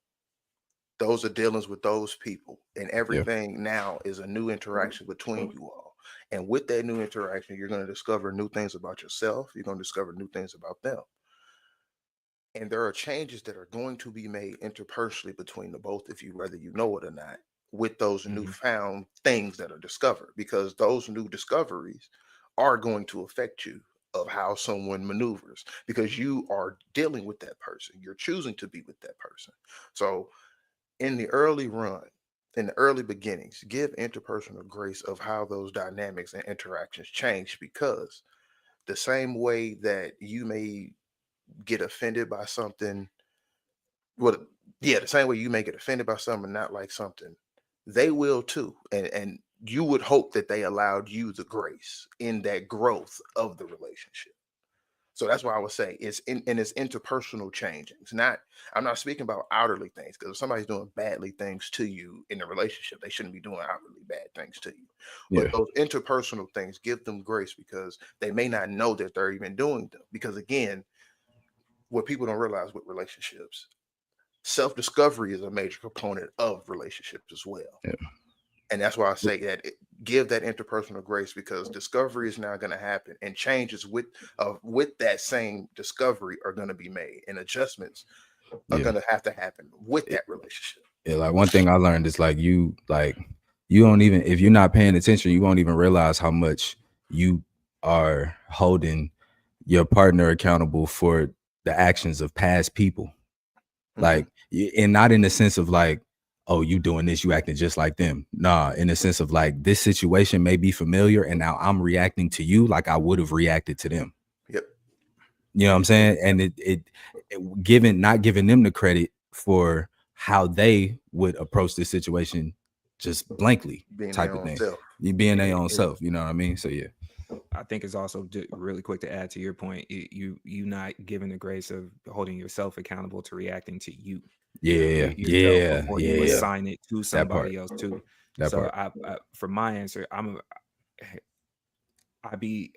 Those are dealings with those people, and Yeah. everything now is a new interaction between you all. And with that new interaction, you're going to discover new things about yourself. You're going to discover new things about them. And there are changes that are going to be made interpersonally between the both of you, whether you know it or not, with those Mhm. newfound things that are discovered, because those new discoveries are going to affect you of how someone maneuvers, because you are dealing with that person. You're choosing to be with that person. So in the early run, in the early beginnings, give interpersonal grace of how those dynamics and interactions change, because the same way that you may get offended by something, well, yeah, the same way you may get offended by something and not like something, they will too. And you would hope that they allowed you the grace in that growth of the relationship. So that's why I would say it's interpersonal changing. It's not, I'm not speaking about outwardly things, because if somebody's doing badly things to you in a relationship, they shouldn't be doing outwardly bad things to you. But Yeah. those interpersonal things, give them grace, because they may not know that they're even doing them. Because again, what people don't realize with relationships, self-discovery is a major component of relationships as well. Yeah. And that's why I say that give that interpersonal grace, because discovery is now going to happen, and changes with that same discovery are going to be made, and adjustments are Yeah. going to happen with that relationship. Yeah, like one thing I learned is like you don't even, if you're not paying attention, you won't even realize how much you are holding your partner accountable for the actions of past people. Mhm. Like, and not in the sense of like, oh, you doing this, you acting just like them. Nah, in the sense of like, this situation may be familiar, and now I'm reacting to you like I would have reacted to them. Yep. You know what I'm saying? And not giving them the credit for how they would approach this situation just blankly, Being type their of own thing. self. You being their And own self, you know what I mean? So yeah. I think it's also really quick to add to your point. You not giving the grace of holding yourself accountable to reacting to Yeah, yourself yeah, before you yeah. assign it to That part. somebody else too. That So part. I for my answer, I be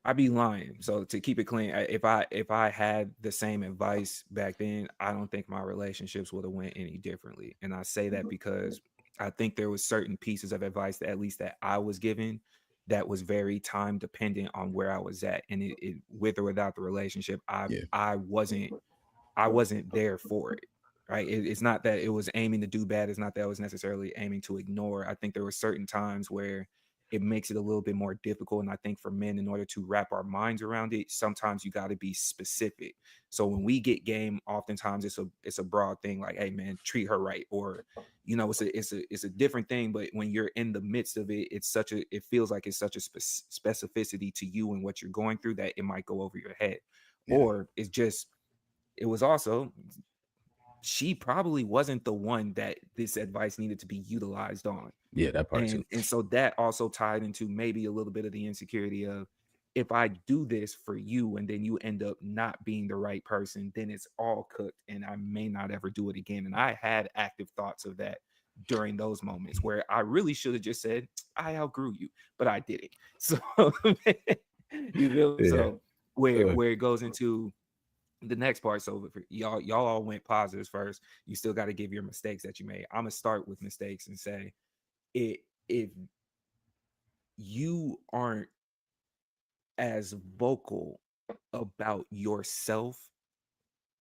I be lying. So to keep it clean, if I had the same advice back then, I don't think my relationships would have went any differently. And I say that because I think there was certain pieces of advice that at least that I was given that was very time dependent on where I was at, and it with or without the relationship, Yeah. I wasn't there for it. Right. It's not that it was aiming to do bad. It's not that I was necessarily aiming to ignore. I think there were certain times where it makes it a little bit more difficult. And I think for men, in order to wrap our minds around it, sometimes you got to be specific. So when we get game, oftentimes it's a broad thing like, hey man, treat her right. Or, it's a different thing. But when you're in the midst of it, it feels like it's such a specificity to you and what you're going through that it might go over your head. Yeah. Or it was also, she probably wasn't the one that this advice needed to be utilized on. Yeah, that part too. And so that also tied into maybe a little bit of the insecurity of, if I do this for you and then you end up not being the right person, then it's all cooked and I may not ever do it again. And I had active thoughts of that during those moments where I really should have just said, I outgrew you, but I didn't. So you feel, Yeah. so where it goes into the next part. So for y'all all went positives first. You still got to give your mistakes that you made. I'm gonna start with mistakes and say, if you aren't as vocal about yourself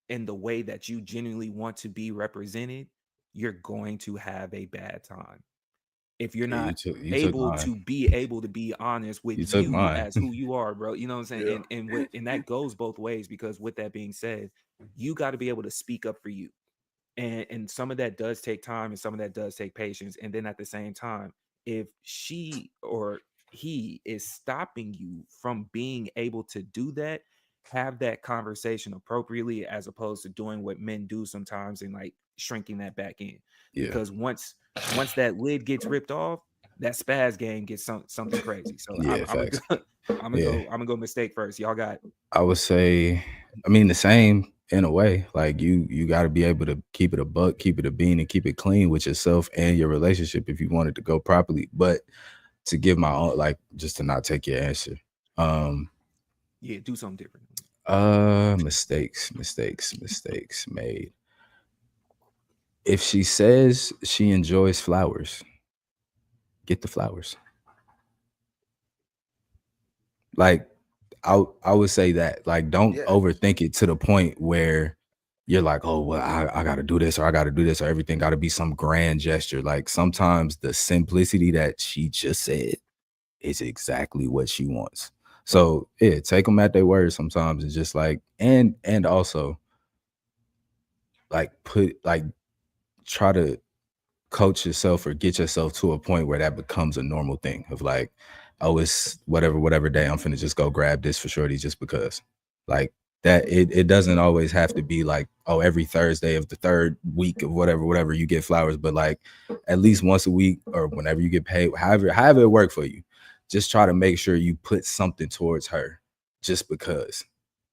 in the way that you genuinely want to be represented, you're going to have a bad time. If you're Yeah, not you took able mine. to be honest with You took you mine. as who you are, bro. You know what I'm saying? Yeah. And that goes both ways, because with that being said, you got to be able to speak up for you. And some of that does take time and some of that does take patience. And then at the same time, if she or he is stopping you from being able to do that, have that conversation appropriately, as opposed to doing what men do sometimes and like shrinking that back in. Yeah. Because once that lid gets ripped off, that spaz game gets something crazy. So Yeah, I'm gonna facts. go, Yeah. I'm gonna go mistake first. Y'all got. I would say, I mean, the same in a way. Like you got to be able to keep it a buck, keep it a bean, and keep it clean with yourself and your relationship if you want it to go properly. But to give my own, like, just to not take your answer, Yeah, do something different. Mistakes made. If she says she enjoys flowers, get the flowers. Like I would say that. Like, don't Yeah, overthink it to the point where you're like, oh well, I gotta do this or I gotta do this or everything gotta be some grand gesture. Like sometimes the simplicity that she just said is exactly what she wants. So yeah, take them at their word sometimes and just like and also like put like try to coach yourself or get yourself to a point where that becomes a normal thing of like, oh, it's whatever day I'm finna just go grab this for shorty just because. Like that it doesn't always have to be like, oh, every Thursday of the third week of whatever you get flowers, but like at least once a week or whenever you get paid, however it work for you. Just try to make sure you put something towards her just because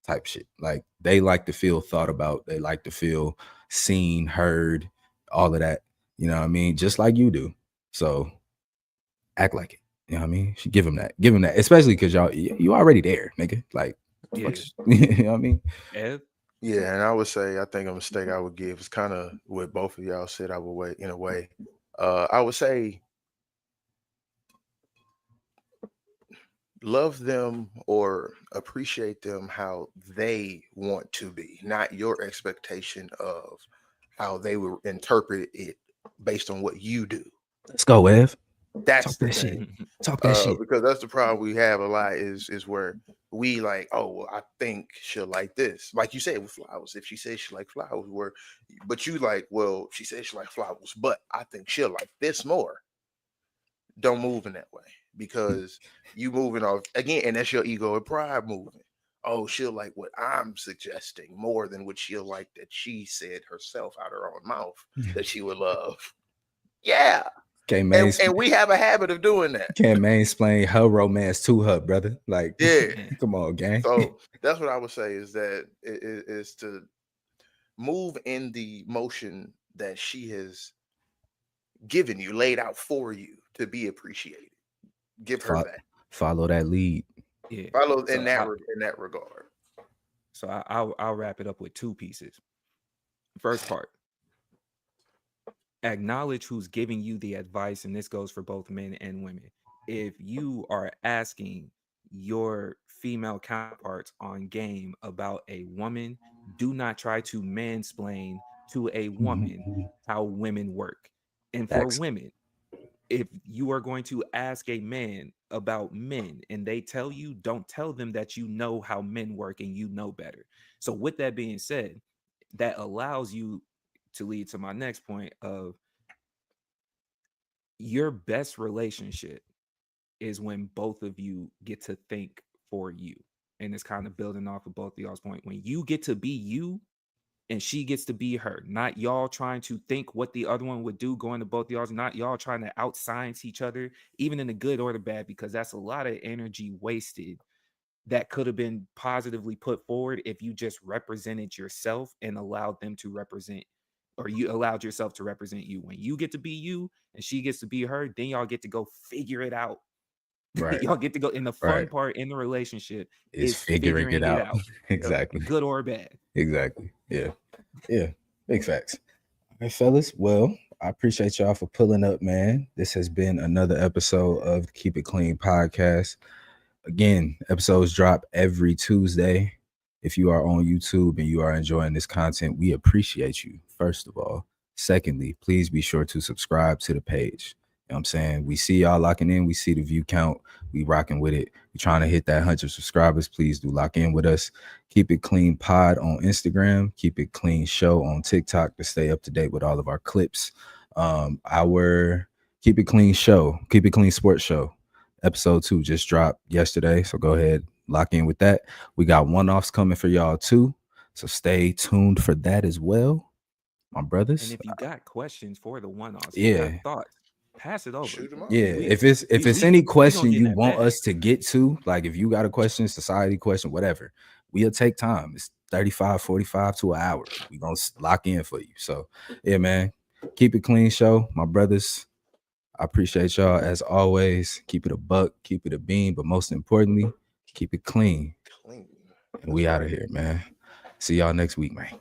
type shit. Like they like to feel thought about, they like to feel seen, heard, all of that. You know what I mean? Just like you do. So act like it. You know what I mean? Should give him that. Give him that. Especially because you already there, nigga. Like, Yeah. you know what I mean? Ev? yeah, and I would say I think a mistake I would give is kind of what both of y'all said. I would wait in a way. I would say love them or appreciate them how they want to be, not your expectation of how they will interpret it based on what you do. Let's go, Ev. That's Talk the that shit. thing. Talk that shit. Because that's the problem we have a lot is where we like, oh well, I think she'll like this. Like you said with flowers. If she says she like flowers, where but you like, well, she says she like flowers, but I think she'll like this more. Don't move in that way because you moving off again, and that's your ego and pride moving. Oh, she'll like what I'm suggesting more than what she'll like that she said herself out her own mouth that she would love. Yeah. Can't And we have a habit of doing that. mansplain her romance to her, brother. Like, Yeah. come on, gang. So that's what I would say is that is to move in the motion that she has given you, laid out for you to be appreciated. Give her that. Follow that lead. Yeah. Follow So in that regard. I'll wrap it up with two pieces. First part, acknowledge who's giving you the advice, and this goes for both men and women. If you are asking your female counterparts on game about a woman, do not try to mansplain to a woman how women work. And for Facts. women, if you are going to ask a man about men and they tell you, don't tell them that you know how men work and you know better. So with that being said, that allows you to lead to my next point of your best relationship is when both of you get to think for you. And it's kind of building off of both of y'all's point. When you get to be you and she gets to be her, not y'all trying to think what the other one would do, going to both y'all's, not y'all trying to out science each other, even in the good or the bad, because that's a lot of energy wasted that could have been positively put forward if you just represented yourself and allowed them to represent, or you allowed yourself to represent you. When you get to be you and she gets to be her, then y'all get to go figure it out. Right. Y'all get to go, and the fun part in the relationship Is is figuring it out. Exactly. good or bad. Exactly. Yeah. Yeah. Big facts. All right, fellas. Well, I appreciate y'all for pulling up, man. This has been another episode of the Keep It Clean podcast. Again, episodes drop every Tuesday. If you are on YouTube and you are enjoying this content, we appreciate you, first of all. Secondly, please be sure to subscribe to the page. You know what I'm saying? We see y'all locking in. We see the view count. We rocking with it. We trying to hit that 100 subscribers. Please do lock in with us. Keep It Clean Pod on Instagram. Keep It Clean Show on TikTok to stay up to date with all of our clips. Our Keep It Clean Show, Keep It Clean Sports Show, episode 2 just dropped yesterday. So go ahead, lock in with that. We got one-offs coming for y'all too. So stay tuned for that as well, my brothers. And if you got questions for the one-offs, if you Yeah. got thoughts, pass it over. Shoot them up. Yeah, if it's any we gonna question get you that want bag. us to get to, like if you got a question, society question, whatever, we'll take time. It's 35, 45 to an hour. We gonna lock in for you. So yeah, man, Keep It Clean Show, my brothers. I appreciate y'all as always. Keep it a buck, keep it a beam, but most importantly, keep it clean. Clean. And we out of here, man. See y'all next week, man.